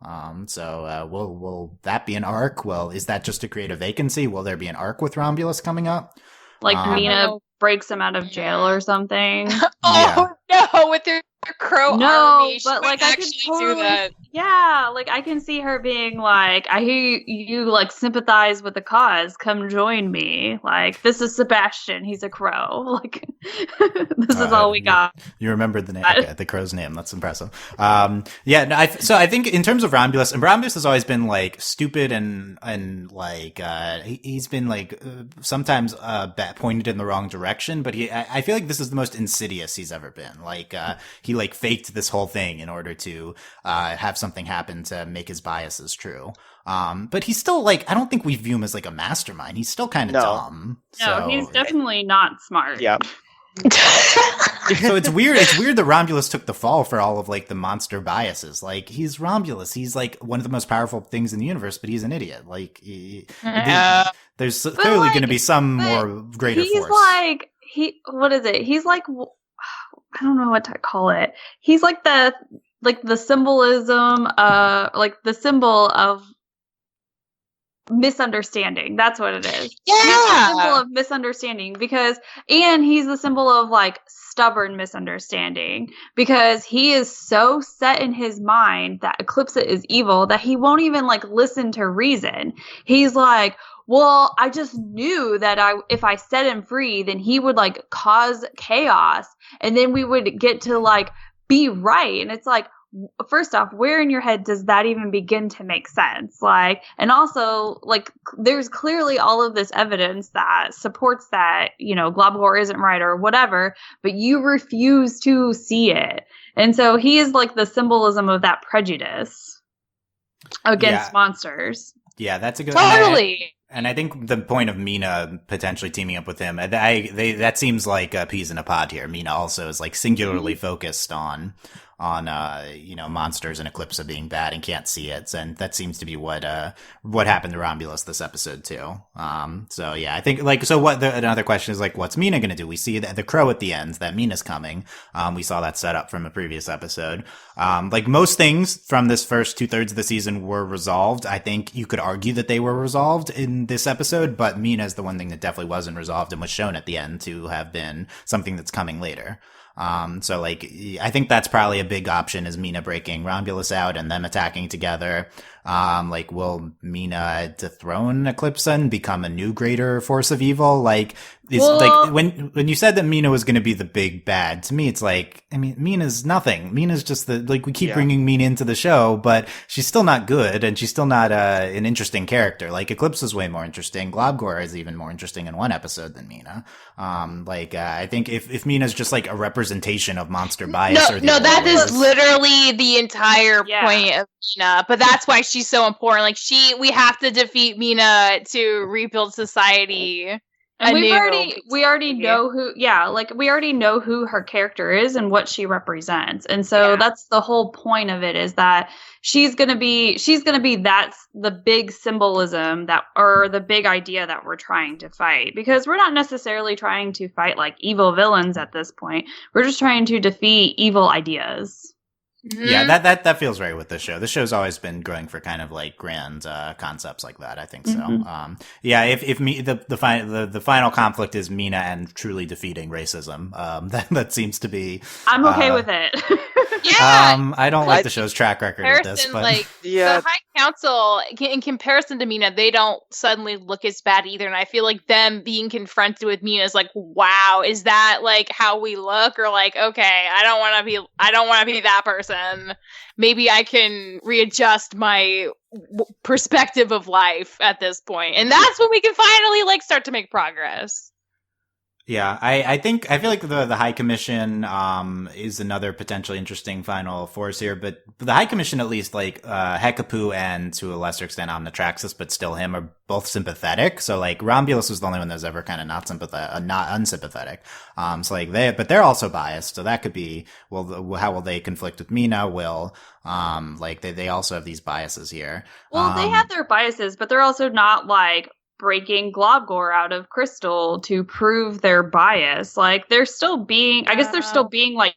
So will that be an arc? Well, is that just to create a vacancy? Will there be an arc with Romulus coming up? Like Mina breaks him out of jail or something. No, with their crow army. But like I could totally Yeah, like I can see her being like, I hear you like sympathize with the cause. Come join me. Like, this is Sebastian. He's a crow. Like, this is all we got. You remembered the name, okay, the crow's name. That's impressive. Yeah, no, so I think in terms of Romulus, and Romulus has always been like stupid and like he's been like sometimes pointed in the wrong direction. But I feel like this is the most insidious he's ever been. Like he like faked this whole thing in order to have something happen to make his biases true. But he's still like, I don't think we view him as like a mastermind. He's still kind of dumb. No, he's definitely not smart. Yeah. So it's weird. It's weird that Romulus took the fall for all of like the monster biases. Like he's Romulus. He's like one of the most powerful things in the universe, but he's an idiot. Like there's clearly like, going to be some more greater he's force. Like what is it? He's like, I don't know what to call it. He's like the symbolism, like the symbol of misunderstanding. That's what it is. Yeah. He's the symbol of misunderstanding and he's the symbol of like stubborn misunderstanding because he is so set in his mind that Eclipsa is evil that he won't even like listen to reason. He's like, well, I just knew that if I set him free, then he would like cause chaos and then we would get to like be right. And it's like, first off, where in your head does that even begin to make sense? Like, and also like there's clearly all of this evidence that supports that, Globgor isn't right or whatever, but you refuse to see it. And so he is like the symbolism of that prejudice against monsters. Yeah, that's a good totally. And I think the point of Mina potentially teaming up with him, that seems like peas in a pod here. Mina also is like singularly focused on monsters and Eclipsa being bad and can't see it, and that seems to be what happened to Romulus this episode too. So yeah, I think like another question is like, what's Mina gonna do? We see the crow at the end that Mina's coming. We saw that set up from a previous episode. Like most things from this first 2/3 of the season were resolved. I think you could argue that they were resolved in this episode, but Mina is the one thing that definitely wasn't resolved and was shown at the end to have been something that's coming later. So like, I think that's probably a big option is Mina breaking Romulus out and them attacking together. Like, will Mina dethrone Eclipsa and become a new greater force of evil? Like, like when you said that Mina was going to be the big bad, to me, it's like, I mean, Mina's nothing. Mina's just we keep bringing Mina into the show, but she's still not good and she's still not, an interesting character. Like, Eclipsa's way more interesting. Globgor is even more interesting in one episode than Mina. I think if Mina's just like a representation of monster bias that is literally the entire point of Mina, but that's why she's so important. Like we have to defeat Mina to rebuild society. And we already know who her character is and what she represents. And so that's the whole point of it, is that she's going to be that's the big symbolism or the big idea that we're trying to fight, because we're not necessarily trying to fight like evil villains at this point. We're just trying to defeat evil ideas. Mm-hmm. Yeah, that feels right with this show. The show's always been going for kind of like grand concepts like that. I think so. Mm-hmm. The final conflict is Mina and truly defeating racism. That seems to be. I'm okay with it. Yeah. I don't like the show's track record with this, but the High Council, in comparison to Mina, they don't suddenly look as bad either. And I feel like them being confronted with Mina is like, wow, is that like how we look? Or like, okay, I don't want to be that person. Maybe I can readjust my perspective of life at this point. And that's when we can finally like start to make progress. Yeah, I feel like the High Commission is another potentially interesting final force here, but the High Commission, at least like Hekapu and to a lesser extent Omnitraxis, but still him, are both sympathetic. So like Romulus was the only one that was ever kind of not unsympathetic. So like they're also biased. So that could be, well, how will they conflict with Mina? They also have these biases here. Well, they have their biases, but they're also not like breaking Globgor out of Crystal to prove their bias. Like they're still being like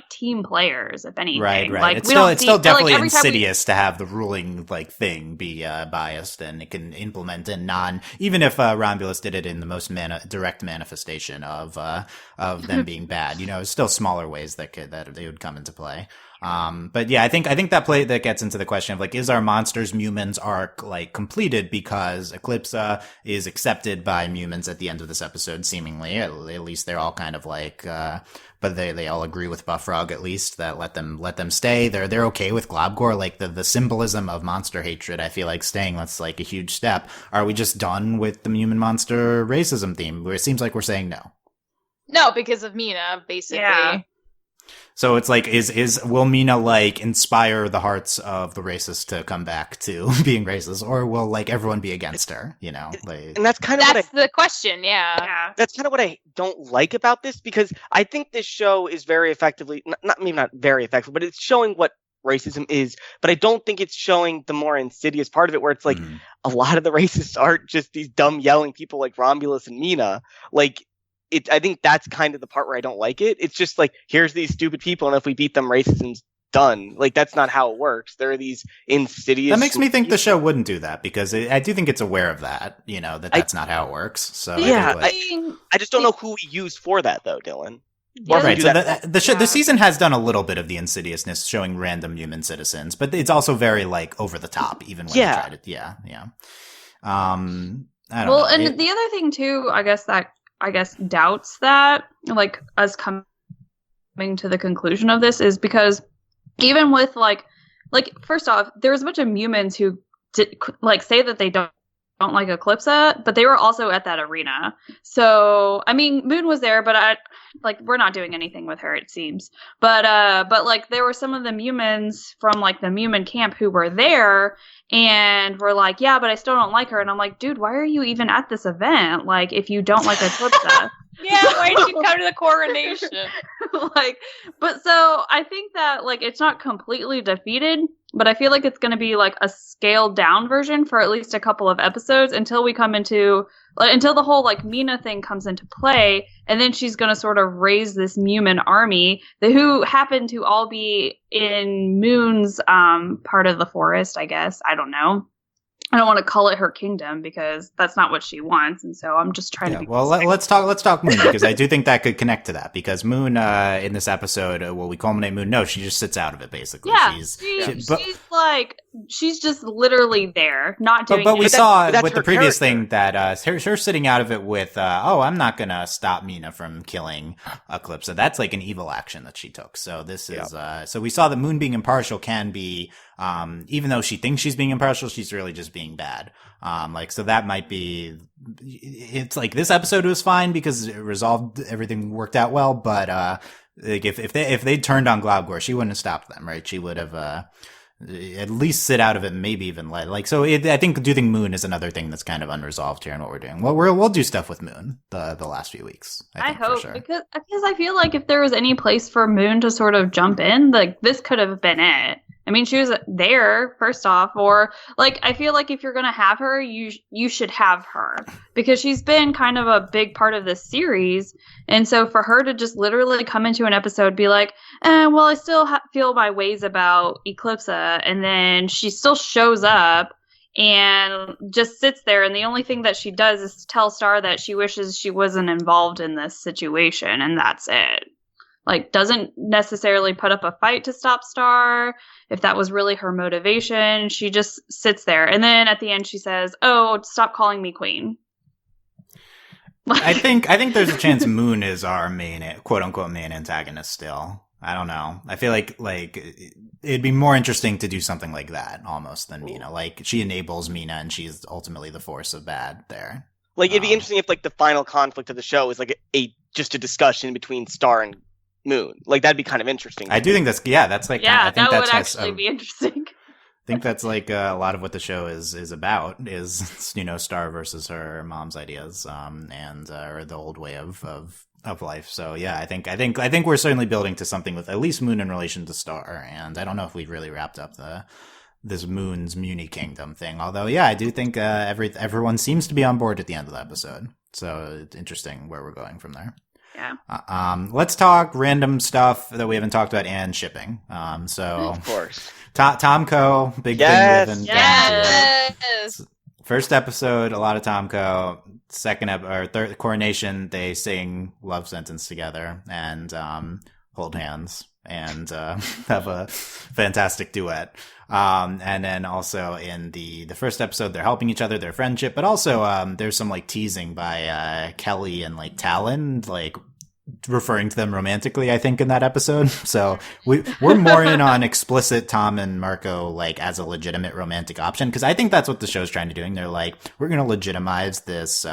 team players, if anything. Right. Like, it's still definitely insidious to have the ruling like thing be biased, and it can implement in even if Romulus did it in the most direct manifestation of them being bad. It's still smaller ways that they would come into play. But yeah, I think that gets into the question of like, is our monsters Mumins arc like completed because Eclipsa is accepted by Mumins at the end of this episode, seemingly. At least they're all kind of like, but they all agree with Buffrog at least that let them stay. They're okay with Globgor. Like the symbolism of monster hatred, I feel like staying, that's like a huge step. Are we just done with the Mumin monster racism theme? Where it seems like we're saying no. No, because of Mina, basically. Yeah. So it's like, will Mina like inspire the hearts of the racists to come back to being racist, or will like everyone be against her? You know, like, and that's kind of the question. Yeah. That's kind of what I don't like about this, because I think this show is very effectively not very effective, but it's showing what racism is. But I don't think it's showing the more insidious part of it, where it's like a lot of the racists aren't just these dumb yelling people like Romulus and Mina, like. I think that's kind of the part where I don't like it. It's just like, here's these stupid people, and if we beat them, racism's done. Like, that's not how it works. There are these insidious... That makes me think the show wouldn't do that, because I do think it's aware of that, you know, that's not how it works. So yeah, I just don't know who we use for that, though, Dylan. Right, so the season has done a little bit of the insidiousness, showing random human citizens, but it's also very, like, over the top, even when they try to... Yeah. I don't know. And the other thing, too, I guess doubts that, like, us coming to the conclusion of this is because even with like first off, there's a bunch of humans who say that they don't like Eclipsa, but they were also at that arena. So I mean, Moon was there, but we're not doing anything with her, it seems. But like there were some of the Mumins from like the Mumin camp who were there and were like, yeah, but I still don't like her. And I'm like, dude, why are you even at this event? Like, if you don't like Eclipsa. Yeah, why did you come to the Cornonation? But so I think that like it's not completely defeated, but I feel like it's going to be like a scaled down version for at least a couple of episodes until the whole like Mina thing comes into play, and then she's going to sort of raise this Mumin army who happen to all be in Moon's part of the forest, I guess. I don't know. I don't want to call it her kingdom because that's not what she wants, and so I'm just trying to be. Well, let's talk Moon, because I do think that could connect to that, because Moon in this episode, we culminate Moon. No, she just sits out of it basically. Yeah, she's just literally there, not doing. But we saw with the previous thing that her sitting out of it with I'm not gonna stop Mina from killing Eclipsa. That's like an evil action that she took. So this is so we saw that Moon being impartial can be. Even though she thinks she's being impartial, she's really just being bad. So that might be, it's like this episode was fine because it resolved, everything worked out well, but, like if they turned on Globgor, she wouldn't have stopped them, right? She would have, at least sit out of it, maybe even let, like, so I think Moon is another thing that's kind of unresolved here in what we're doing. Well, we'll do stuff with Moon the last few weeks. I think, hope, for sure. because I feel like if there was any place for Moon to sort of jump in, like this could have been it. I mean, she was there, first off, or, like, I feel like if you're going to have her, you should have her. Because she's been kind of a big part of this series, and so for her to just literally come into an episode, be like, well, I still feel my ways about Eclipsa, and then she still shows up, and just sits there, and the only thing that she does is tell Star that she wishes she wasn't involved in this situation, and that's it. Like, doesn't necessarily put up a fight to stop Star. If that was really her motivation, she just sits there. And then at the end she says, oh, stop calling me queen. I think there's a chance Moon is our main, quote unquote, main antagonist still. I don't know. I feel like it'd be more interesting to do something like that almost than Mina. Like, she enables Mina and she's ultimately the force of bad there. Like, it'd be interesting if like the final conflict of the show is like just a discussion between Star and Moon. Like, that'd be kind of interesting. I do think that's like, I think that would actually be interesting. I think that's like a lot of what the show is about, is, you know, Star versus her mom's ideas, and or the old way of life. So yeah, I think we're certainly building to something with at least Moon in relation to Star, and I don't know if we've really wrapped up this Moon's Muni Kingdom thing. Although, yeah, I do think everyone seems to be on board at the end of the episode. So it's interesting where we're going from there. Yeah. Let's talk random stuff that we haven't talked about and shipping. So of course, Tomko, big thing with Yes. First episode, a lot of Tomko. Second third Coronation, they sing Love Sentence together and hold hands. and have a fantastic duet. And then also in the first episode, they're helping each other, their friendship, but also there's some like teasing by Kelly and like Talon, like referring to them romantically, I think, in that episode. So we're more in on explicit Tom and Marco like as a legitimate romantic option, because I think that's what the show's trying to do. They're like, we're going to legitimize this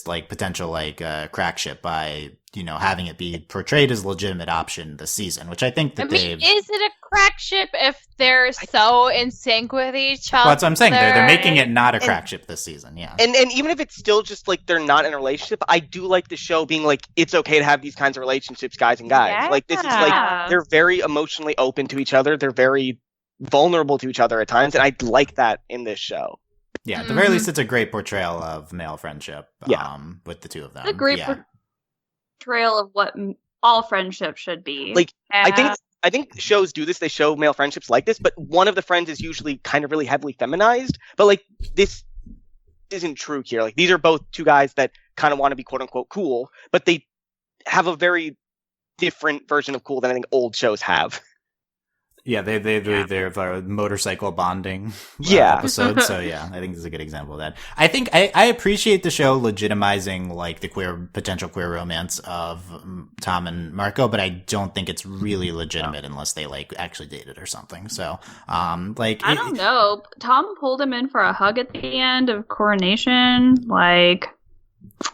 like potential like crack ship by, you know, having it be portrayed as a legitimate option this season, which I think that they've... Is it a crack ship if they're so in sync with each other? Well, that's what I'm saying. They're making it not a crack ship this season, yeah. And even if it's still just like they're not in a relationship, I do like the show being like, it's okay to have these kinds of relationships, guys and guys. Yeah. Like, this is like, they're very emotionally open to each other. They're very vulnerable to each other at times, and I like that in this show. Yeah, at the very least, it's a great portrayal of male friendship with the two of them. It's a great portrayal of what all friendship should be. Like, I think shows do this. They show male friendships like this, but one of the friends is usually kind of really heavily feminized. But like, this isn't true here. Like, these are both two guys that kind of want to be quote unquote cool, but they have a very different version of cool than I think old shows have. Yeah, they're motorcycle bonding episode. So yeah, I think this is a good example of that. I think I appreciate the show legitimizing like the potential queer romance of Tom and Marco, but I don't think it's really legitimate unless they like actually dated or something. So like, I don't know. Tom pulled him in for a hug at the end of Cornonation, like.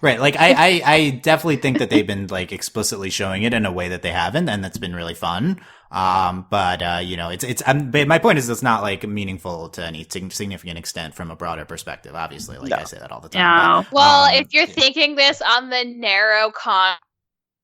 Right, like I definitely think that they've been like explicitly showing it in a way that they haven't, and that's been really fun. But you know, my point is it's not like meaningful to any significant extent from a broader perspective. Obviously, like I say that all the time. No. But, if you're thinking this on the narrow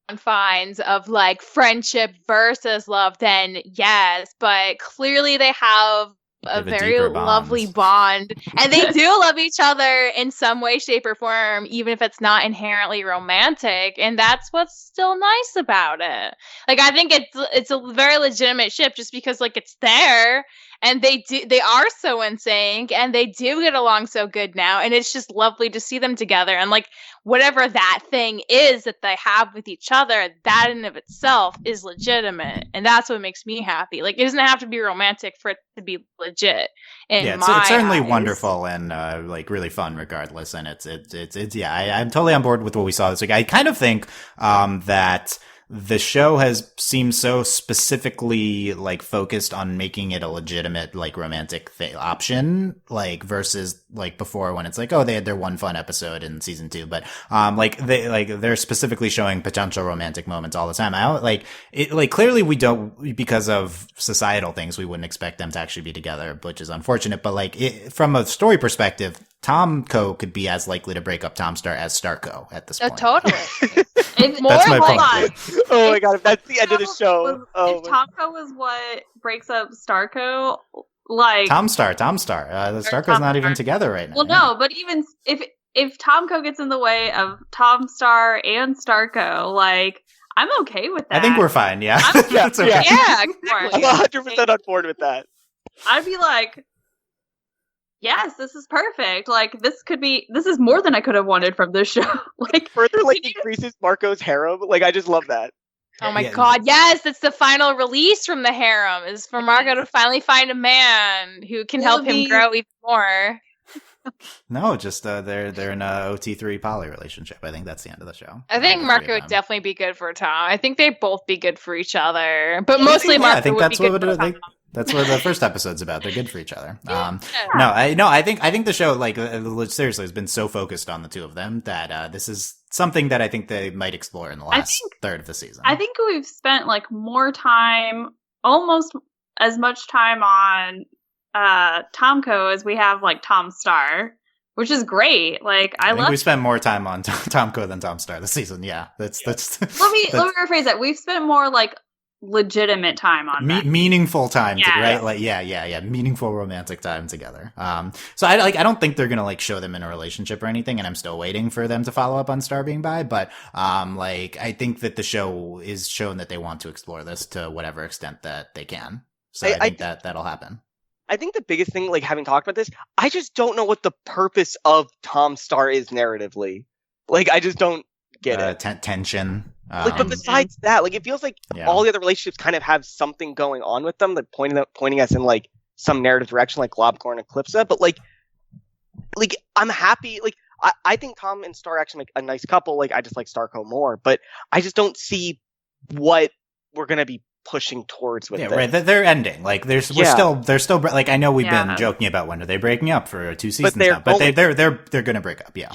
confines of like friendship versus love, then yes. But clearly, they have a very lovely bond, and they do love each other in some way, shape, or form, even if it's not inherently romantic, and that's what's still nice about it. Like, I think it's a very legitimate ship just because like it's there, and they are so in sync, and they do get along so good now, and it's just lovely to see them together. And like, whatever that thing is that they have with each other, that in of itself is legitimate, and that's what makes me happy. Like, it doesn't have to be romantic for it to be legit. It's certainly wonderful and like really fun regardless. And it's I'm totally on board with what we saw this week. I kind of think that the show has seemed so specifically like focused on making it a legitimate like romantic option, like versus like before when it's like, oh, they had their one fun episode in season 2, but they're specifically showing potential romantic moments all the time. Clearly we don't, because of societal things, we wouldn't expect them to actually be together, which is unfortunate. But like from a story perspective, Tomco could be as likely to break up Tomstar as Starco at this point. Totally. That's my point. Oh my god, if that's the end of the show. If Tomco was what breaks up Starco, like Tomstar. The Starco's not even together right now. Well, no, but even if Tomco gets in the way of Tomstar and Starco, like, I'm okay with that. I think we're fine. Yeah, that's okay. Yeah, I'm 100% on board with that. I'd be like, yes, this is perfect. Like, this is more than I could have wanted from this show. Like, further like increases Marco's harem. Like, I just love that. Oh my god, yes, it's the final release from the harem, is for Marco to finally find a man who can help him grow even more. No, just they're in a OT3 poly relationship. I think that's the end of the show. I think Marco would definitely be good for Tom. I think they'd both be good for each other, but mostly Marco would be good for Tom. That's what the first episode's about. They're good for each other. I think the show, like, seriously, has been so focused on the two of them that this is something that I think they might explore in the last third of the season. I think we've spent like more time, almost as much time on Tomco as we have like Tomstar, which is great. Like, I think we spent more time on Tomco than Tomstar this season. Yeah, that's. Let me rephrase that. We've spent more like legitimate time on meaningful time, right? Like, meaningful romantic time together. So I don't think they're gonna like show them in a relationship or anything, and I'm still waiting for them to follow up on Star being bi. But like, I think that the show is shown that they want to explore this to whatever extent that they can. So I think that'll happen. I think the biggest thing, like, having talked about this, I just don't know what the purpose of Tomstar is narratively. Like, I just don't get it. Tension. Like, but besides that, like, it feels like all the other relationships kind of have something going on with them, like pointing us in like some narrative direction, like Globcore and Eclipsa. But like I'm happy. Like, I think Tom and Star actually make a nice couple. Like, I just like Starco more, but I just don't see what we're gonna be pushing towards with this. Right. They're ending. Like, they're still like, I know we've been joking about when are they breaking up for 2 seasons now, but they're gonna break up. Yeah.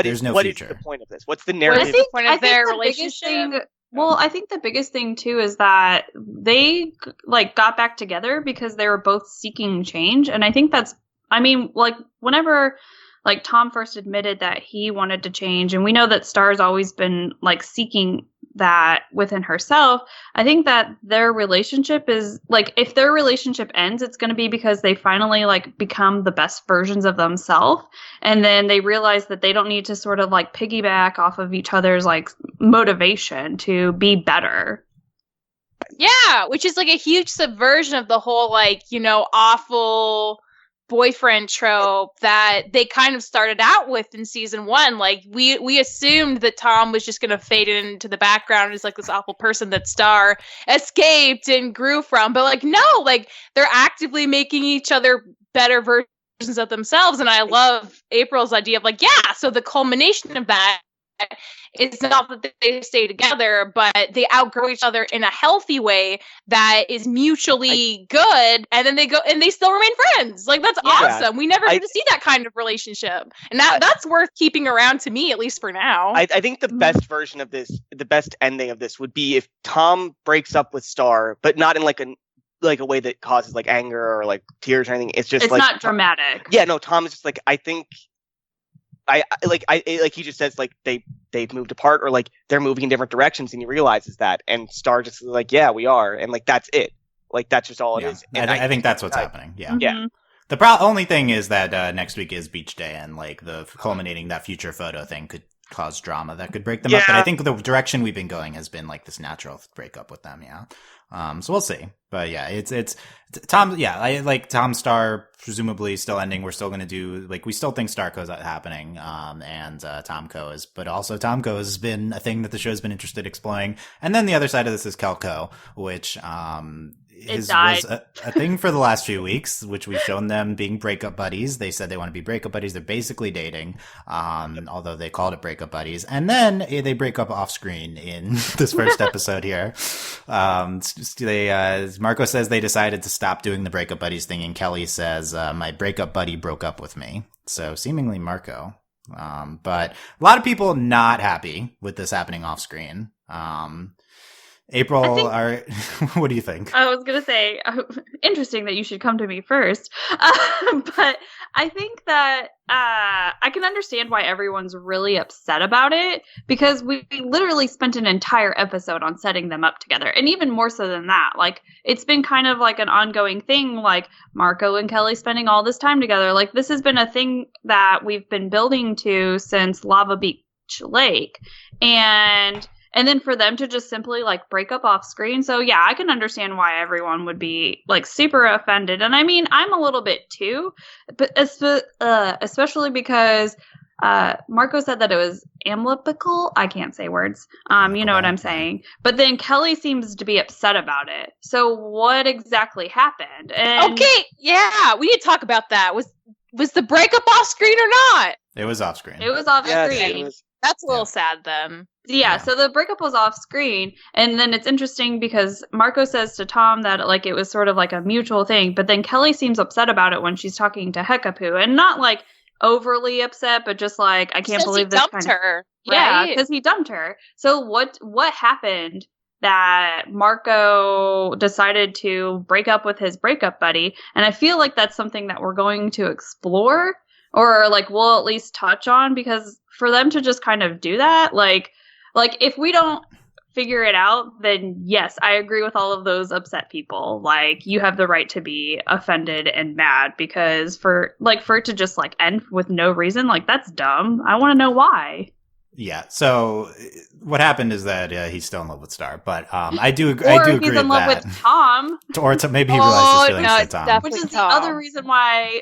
There's no future. What is the point of this? What's the narrative? What's the point of their relationship? I think the biggest thing too is that they like got back together because they were both seeking change, and I think whenever like Tom first admitted that he wanted to change, and we know that Star's always been like seeking that within herself. I think that their relationship is like, if their relationship ends, it's going to be because they finally like become the best versions of themselves, and then they realize that they don't need to sort of like piggyback off of each other's like motivation to be better. Yeah, which is like a huge subversion of the whole like, awful boyfriend trope that they kind of started out with in season 1. Like, we assumed that Tom was just going to fade into the background as like this awful person that Star escaped and grew from, but like, no, like they're actively making each other better versions of themselves. And I love April's idea of like, yeah, so the culmination of that is not that they stay together, but they outgrow each other in a healthy way that is mutually good, and then they go and they still remain friends. Like, that's awesome. We never get to see that kind of relationship, and that's worth keeping around, to me, at least for now. I think the best version of this, the best ending of this, would be if Tom breaks up with Star, but not in like a way that causes like anger or like tears or anything. It's just like, not dramatic. Yeah, no, Tom is just like, I think he just says like they've moved apart, or like they're moving in different directions, and he realizes that, and Star just is like, yeah, we are, and like that's it. Like, that's just all it is. And I think that's what's happening. Yeah. Mm-hmm. Yeah. The only thing is that next week is beach day, and like the culminating that future photo thing could cause drama that could break them up. But I think the direction we've been going has been like this natural breakup with them. Yeah. So we'll see. But yeah, it's Tom. Yeah, I like Tom Star presumably still ending. We're still going to do, like, we still think Starco's happening. And Tomco is, but also Tomco has been a thing that the show's been interested in exploring. And then the other side of this is Kelco, which was a thing for the last few weeks, which we've shown them being breakup buddies. They said they want to be breakup buddies. They're basically dating, although they called it breakup buddies. And then they break up off screen in this first episode here. Marco says they decided to stop doing the breakup buddies thing, and Kelly says, my breakup buddy broke up with me. So seemingly Marco. But a lot of people not happy with this happening off screen. April, what do you think? I was going to say, interesting that you should come to me first. But I think that I can understand why everyone's really upset about it, because we literally spent an entire episode on setting them up together. And even more so than that, like, it's been kind of like an ongoing thing, like Marco and Kelly spending all this time together. Like, this has been a thing that we've been building to since Lava Beach Lake. And then for them to just simply like break up off screen. So yeah, I can understand why everyone would be like super offended. And I mean, I'm a little bit too, but especially because Marco said that it was amicable. I can't say words. You know what I'm saying. But then Kelly seems to be upset about it. So what exactly happened? Okay, yeah, we need to talk about that. Was the breakup off screen or not? It was off screen. It was off screen. That's a little sad then. Yeah, so the breakup was off screen, and then it's interesting because Marco says to Tom that like it was sort of like a mutual thing, but then Kelly seems upset about it when she's talking to Hekapu, and not like overly upset, but just like, I can't believe this dumped her. Yeah, because he dumped her. So what happened that Marco decided to break up with his breakup buddy? And I feel like that's something that we're going to explore, or like we'll at least touch on, because for them to just kind of do that, like if we don't figure it out, then yes, I agree with all of those upset people. Like, you have the right to be offended and mad, because for it to just like end with no reason, like, that's dumb. I want to know why. Yeah. So what happened is that he's still in love with Star, but I do agree he's in love with Tom, or maybe he realized his feelings for Tom, which is the other reason why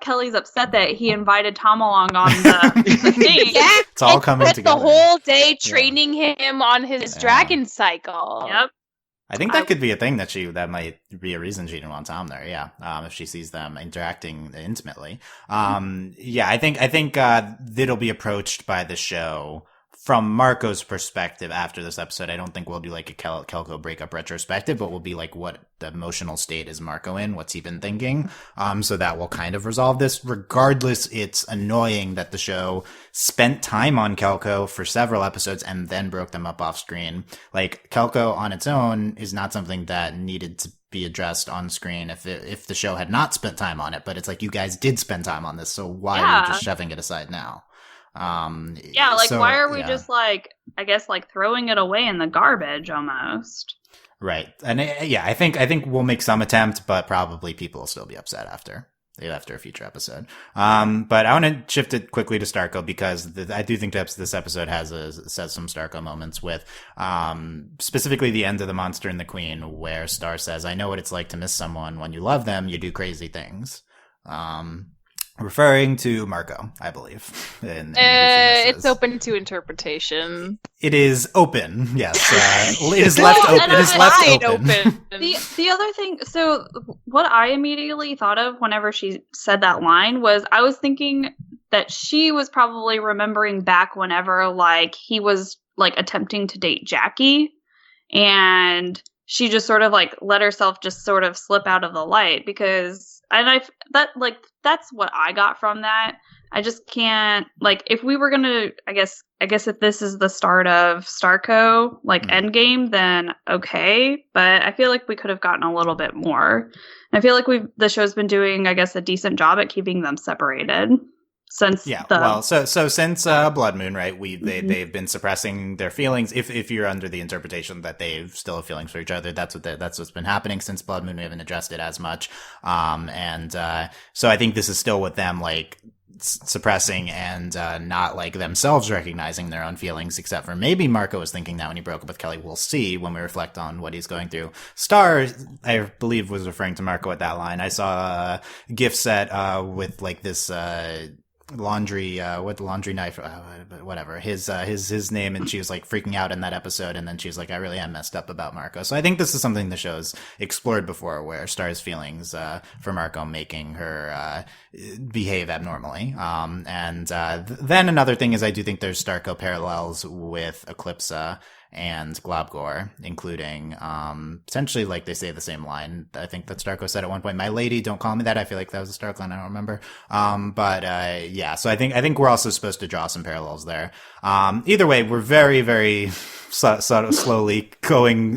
Kelly's upset that he invited Tom along on the thing. Yeah, it's all coming together. The whole day training him on his dragon cycle. Yep. I think that could be a thing that might be a reason she didn't want Tom there. Yeah. If she sees them interacting intimately. Yeah, I think it'll be approached by the show from Marco's perspective after this episode. I don't think we'll do like a Kelko breakup retrospective, but we'll be like, what the emotional state is Marco in? What's he been thinking? So that will kind of resolve this. Regardless, it's annoying that the show spent time on Kelko for several episodes and then broke them up off screen. Like, Kelko on its own is not something that needed to be addressed on screen if the show had not spent time on it. But it's like, you guys did spend time on this, so why are you just shoving it aside now? Why are we just like, I guess, like throwing it away in the garbage almost? Right. And I think we'll make some attempt, but probably people will still be upset after a future episode. But I want to shift it quickly to Starco because I do think that this episode says some Starco moments with, specifically the end of The Monster and the Queen, where Star says, "I know what it's like to miss someone. When you love them, you do crazy things." Referring to Marco, I believe. It's open to interpretation. It is open, yes. It is left open. It is left open. The other thing, so what I immediately thought of whenever she said that line was, I was thinking that she was probably remembering back whenever, like, he was, like, attempting to date Jackie, and she just sort of, like, let herself just sort of slip out of the light, because... And that's what I got from that. I just can't, like, if we were gonna, I guess if this is the start of Starco, like, Endgame, then okay. But I feel like we could have gotten a little bit more. I feel like the show's been doing, I guess, a decent job at keeping them separated. Since since Blood Moon, right? They've been suppressing their feelings. If you're under the interpretation that they still have feelings for each other, that's what's been happening since Blood Moon. We haven't addressed it as much, so I think this is still with them like suppressing and not like themselves recognizing their own feelings. Except for maybe Marco was thinking that when he broke up with Kelly. We'll see when we reflect on what he's going through. Star, I believe, was referring to Marco at that line. I saw a GIF set with like this. Laundry with the laundry knife, whatever his name, and she was like freaking out in that episode, and then she was like, I really am messed up about Marco. So I think this is something the show's explored before, where Star's feelings for Marco making her behave abnormally. Then another thing is, I do think there's Starco parallels with Eclipsa and Globgor, including potentially, like, they say the same line. I think that Starco said at one point, "My lady, don't call me that." I feel like that was a Stark line. I don't remember. Yeah. So I think we're also supposed to draw some parallels there. Either way, we're very, very slowly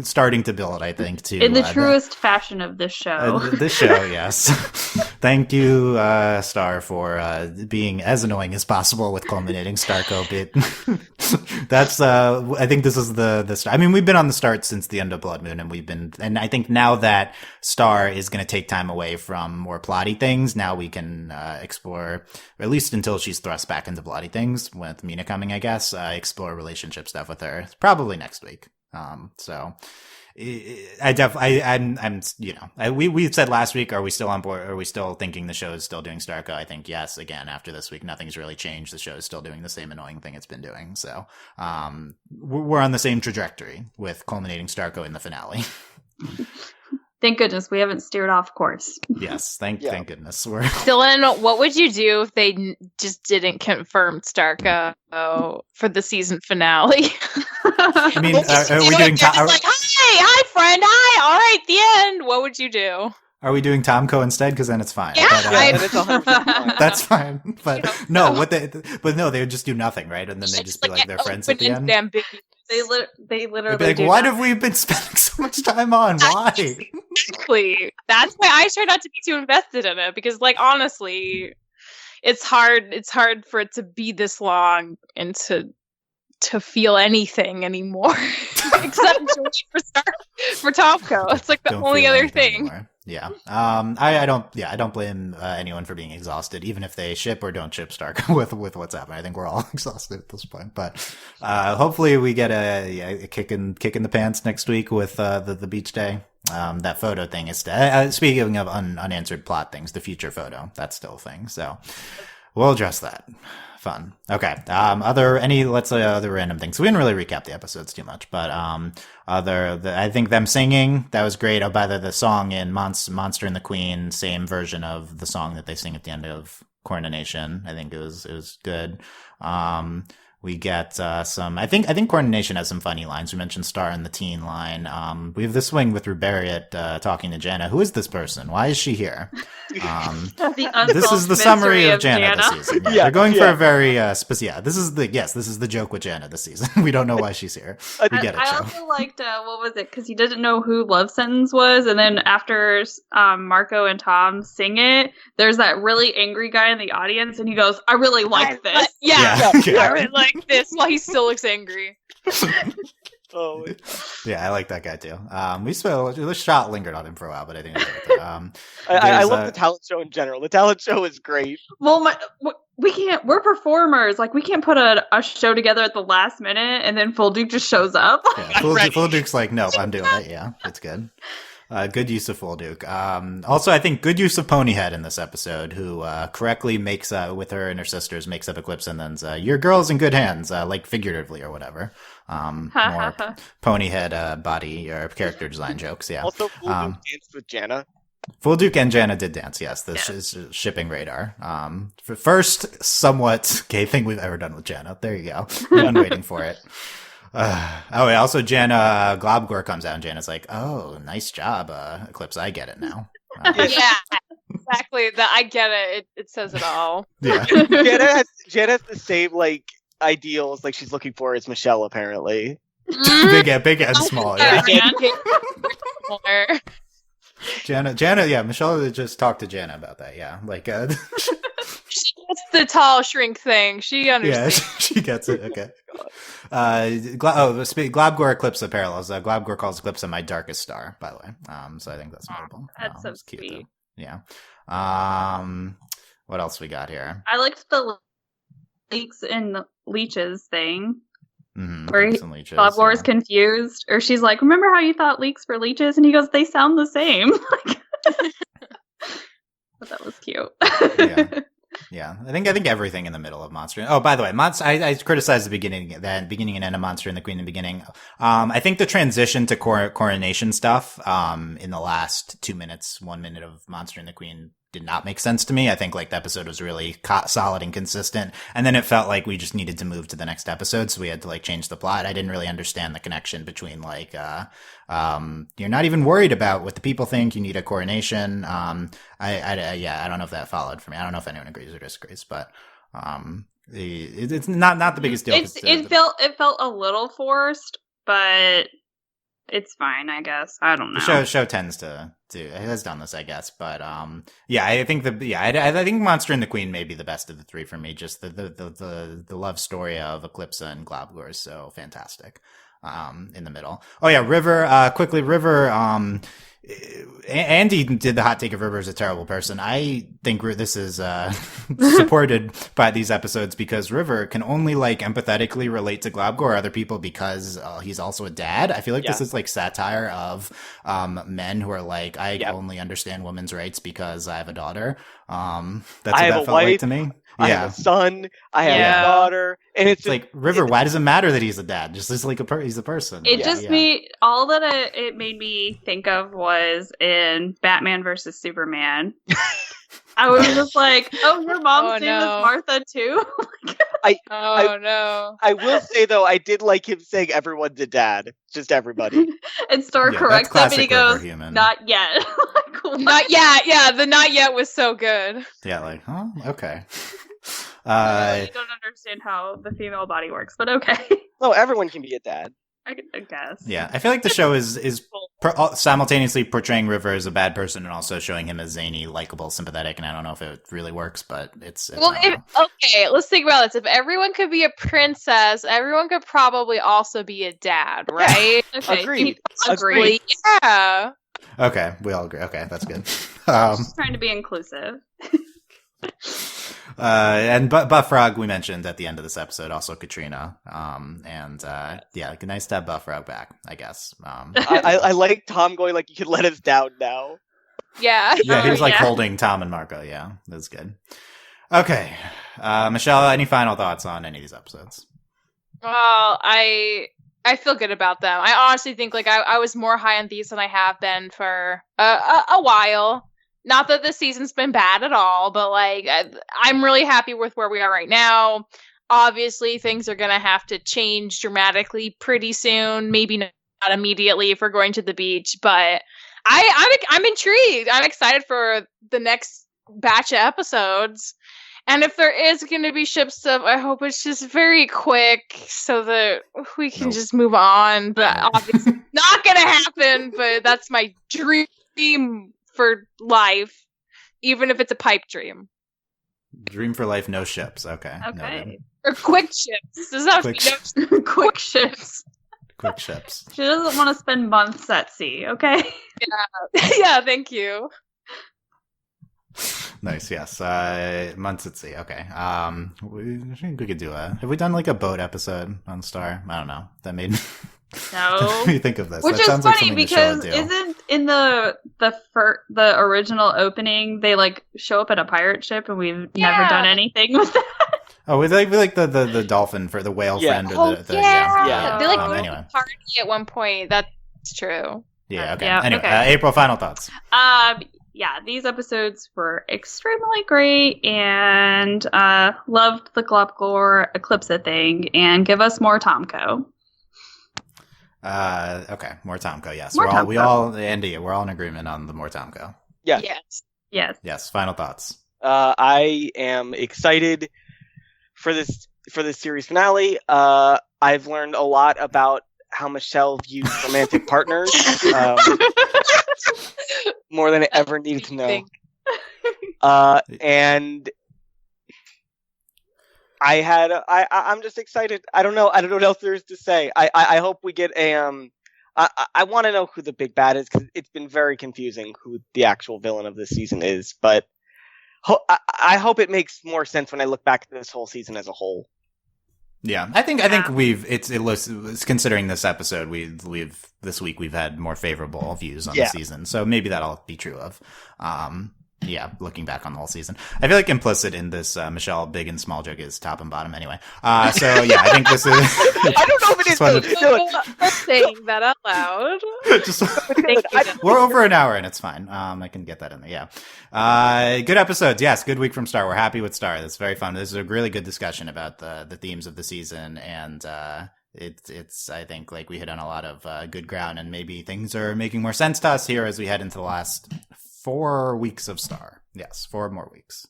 starting to build, I think, to in the truest fashion of this show. This show, yes. Thank you, Star, for being as annoying as possible with culminating Starco bit. That's I think this is the start. I mean, we've been on the start since the end of Blood Moon, and I think now that Star is going to take time away from more plotty things, now we can explore, or at least until she's thrust back into plotty things with Mina coming, I guess, explore relationship stuff with her. Probably next week. So we said last week, are we still on board? Are we still thinking the show is still doing Starco? I think yes. Again, after this week, nothing's really changed. The show is still doing the same annoying thing it's been doing. So we're on the same trajectory with culminating Starco in the finale. Thank goodness we haven't steered off course. Yes, thank goodness. Dylan, what would you do if they just didn't confirm Starco for the season finale? I mean, are we doing like, hi, friend, hi, all right, the end. What would you do? Are we doing Tomko instead? Because then it's fine. Yeah, that's fine. But no, they would just do nothing, right? And then they just be like they're friends at the end. They literally be like, what have we been spending so much time on? Why? Exactly. That's why I try not to be too invested in it, because, like, honestly, it's hard for it to be this long and to feel anything anymore except joy for Tomko. It's like the only other thing. Yeah. I don't blame anyone for being exhausted, even if they ship or don't ship Stark with what's happening. I think we're all exhausted at this point, but hopefully we get a kick in the pants next week with the beach day. That photo thing is speaking of unanswered plot things, the future photo, that's still a thing. So we'll address that. Fun. Okay. Other random things. We didn't really recap the episodes too much, but I think them singing, that was great. Oh, by the song in Monster and the Queen, same version of the song that they sing at the end of Cornonation. I think it was good. We get some. I think Cornonation has some funny lines. We mentioned Star and the Teen line. We have this swing with Rubariot talking to Janna. Who is this person? Why is she here? This is the summary of Janna this season. Yeah, they're going for a very specific. This is the joke with Janna this season. We don't know why she's here. We get it. I also liked what was it? Because he didn't know who Love Sentence was, and then after Marco and Tom sing it, there's that really angry guy in the audience, and he goes, "I really like this." Yeah. I really like this while he still looks angry. Oh, yeah, I like that guy too. The shot lingered on him for a while, but I think I love the talent show in general. The talent show is great. Well, we can't. We're performers. Like, we can't put a show together at the last minute, and then Full Duke just shows up. Yeah, Full Duke's like, nope, I'm doing it. Yeah, it's good. Good use of Full Duke. Also, I think good use of Ponyhead in this episode, who correctly makes, with her and her sisters, makes up Eclipse and then's your girl's in good hands, like figuratively or whatever. More Ponyhead body or character design jokes, yeah. Also, Full Duke danced with Janna. Full Duke and Janna did dance, yes. This is shipping radar. First somewhat gay thing we've ever done with Janna. There you go. I'm waiting for it. Also Janna, Globgor comes out and Janna's like, "Oh, nice job, Eclipse. I get it now." Yeah, exactly. I get it. It says it all. Yeah. Janna has the same like ideals like she's looking for as Michelle apparently. Big and small. Yeah. Janna. Yeah, Michelle just talked to Janna about that. Yeah, like she gets the tall shrink thing. She understands. Yeah, she gets it. Okay. Globgor Eclipse parallels. Globgor calls Eclipse my darkest star, by the way. So I think that's notable. That's so cute. Too. Yeah. What else we got here? I liked the leeks and leeches thing. Mm-hmm. Where Globgor is confused, or she's like, "Remember how you thought leeks were leeches?" And he goes, "They sound the same." But that was cute. Yeah, I think everything in the middle of Monster. Oh, by the way, I criticized the beginning and end of Monster and the Queen in the beginning. I think the transition to Cornonation stuff in the last 2 minutes, 1 minute of Monster and the Queen did not make sense to me. I think like the episode was really solid and consistent, and then it felt like we just needed to move to the next episode, so we had to like change the plot. I didn't really understand the connection between like you're not even worried about what the people think. You need a coronation. I don't know if that followed for me. I don't know if anyone agrees or disagrees, but it's not the biggest deal. It felt a little forced, but it's fine, I guess. I don't know. The show tends to it has done this, I guess, but I think I think Monster and the Queen may be the best of the three for me. Just the love story of Eclipse and Globgor is so fantastic. In the middle. Oh yeah, River. Quickly, River. Andy did the hot take of River as a terrible person. I think this is supported by these episodes because River can only like empathetically relate to Globgor or other people because he's also a dad. I feel like this is like satire of men who are like, I only understand women's rights because I have a daughter. That's what that felt like to me. I have a son. I have a daughter, and it's just, like River. Why does it matter that he's a dad? Just like he's a person. It just made all that it made me think of was in Batman versus Superman. I was just like, "Oh, your mom's name is Martha too." No! I will say though, I did like him saying everyone's a dad, just everybody. And Star corrects him, and he goes, "Not yet." Not yet. Yeah, the not yet was so good. Yeah, like, huh? Okay. I don't understand how the female body works, but okay. No, everyone can be a dad. I guess. Yeah, I feel like the show is simultaneously portraying River as a bad person and also showing him as zany, likable, sympathetic. And I don't know if it really works, but it's okay. Let's think about this. If everyone could be a princess, everyone could probably also be a dad, right? Okay. Agreed. Yeah. Okay, we all agree. Okay, that's good. Just trying to be inclusive. And Buffrog we mentioned at the end of this episode, also Katrina. Nice to have Buffrog back, I guess. I like Tom going like, you can let us down now. Yeah. Yeah, he was like holding Tom and Marco. Yeah, that's good. Okay, Michelle, any final thoughts on any of these episodes? Well, I feel good about them. I honestly think like I was more high on these than I have been for a while. Not that this season's been bad at all, but like I'm really happy with where we are right now. Obviously, things are gonna have to change dramatically pretty soon. Maybe not immediately if we're going to the beach, but I'm intrigued. I'm excited for the next batch of episodes. And if there is going to be ship stuff, I hope it's just very quick so that we can just move on. But obviously, not going to happen. But that's my dream for life, even if it's a pipe dream. Dream for life, no ships. Okay. Okay. Or quick ships. Does that quick ships? Quick ships. She doesn't want to spend months at sea, okay? Yeah, thank you. Nice, yes. Months at sea. Okay. We could do have we done like a boat episode on Star? I don't know. That made me think of this. Which that is sounds funny like because isn't in the original opening they like show up at a pirate ship and we've never done anything with that. Oh, we like the dolphin for the whale friend or the yeah. They like go anyway. to a party at one point. That's true. Yeah, okay. Anyway, April, final thoughts. Yeah, these episodes were extremely great and loved the Globgore Eclipsa thing and give us more Tomko. Okay, more Tomko, yes. Andy, we're all in agreement on the more Tomko. Yeah. Yes. Final thoughts. I am excited for this series finale. I've learned a lot about how Michelle views romantic partners. More than I ever needed to know. And I'm just excited. I don't know what else there is to say. I hope we get a I want to know who the big bad is because it's been very confusing who the actual villain of this season is. But I hope it makes more sense when I look back at this whole season as a whole. Yeah, I think it's considering this episode this week we've had more favorable views on the season, so maybe that'll be true of. Looking back on the whole season, I feel like implicit in this Michelle big and small joke is top and bottom anyway. I think this is. I don't know if it is. I'm saying that out loud. We're over an hour and it's fine. I can get that in there. Yeah. Good episodes. Yes. Good week from Star. We're happy with Star. That's very fun. This is a really good discussion about the themes of the season and. It's I think like we hit on a lot of good ground and maybe things are making more sense to us here as we head into the last 4 weeks of Star. Yes, 4 more weeks.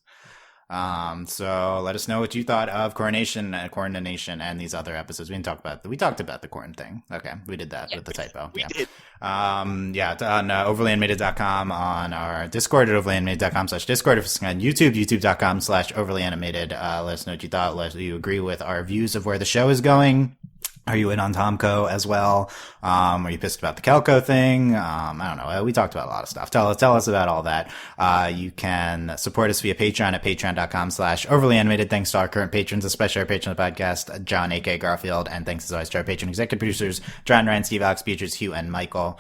So let us know what you thought of Cornonation and these other episodes. We talked about the corn thing. Okay, we did that with the typo. We did. On overlyanimated.com, on our Discord at overlyanimated.com/Discord, on YouTube, youtube.com/overlyanimated. Let us know what you thought. Let us know you agree with our views of where the show is going. Are you in on Tomko as well? Are you pissed about the Kelko thing? I don't know. We talked about a lot of stuff. Tell us about all that. You can support us via Patreon at patreon.com/overlyanimated. Thanks to our current patrons, especially our patron of the podcast, John A.K. Garfield. And thanks as always to our patron executive producers, John, Ryan, Steve, Alex, Beatrice, Hugh, and Michael.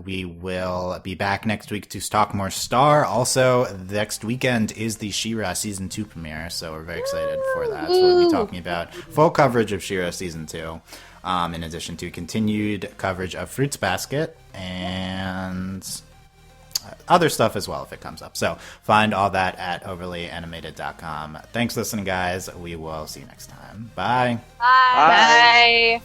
We will be back next week to talk more Star. Also, next weekend is the She-Ra Season 2 premiere, so we're very excited for that. So we'll be talking about full coverage of She-Ra Season 2, in addition to continued coverage of Fruits Basket and other stuff as well if it comes up. So find all that at overlyanimated.com. Thanks for listening, guys. We will see you next time. Bye. Bye.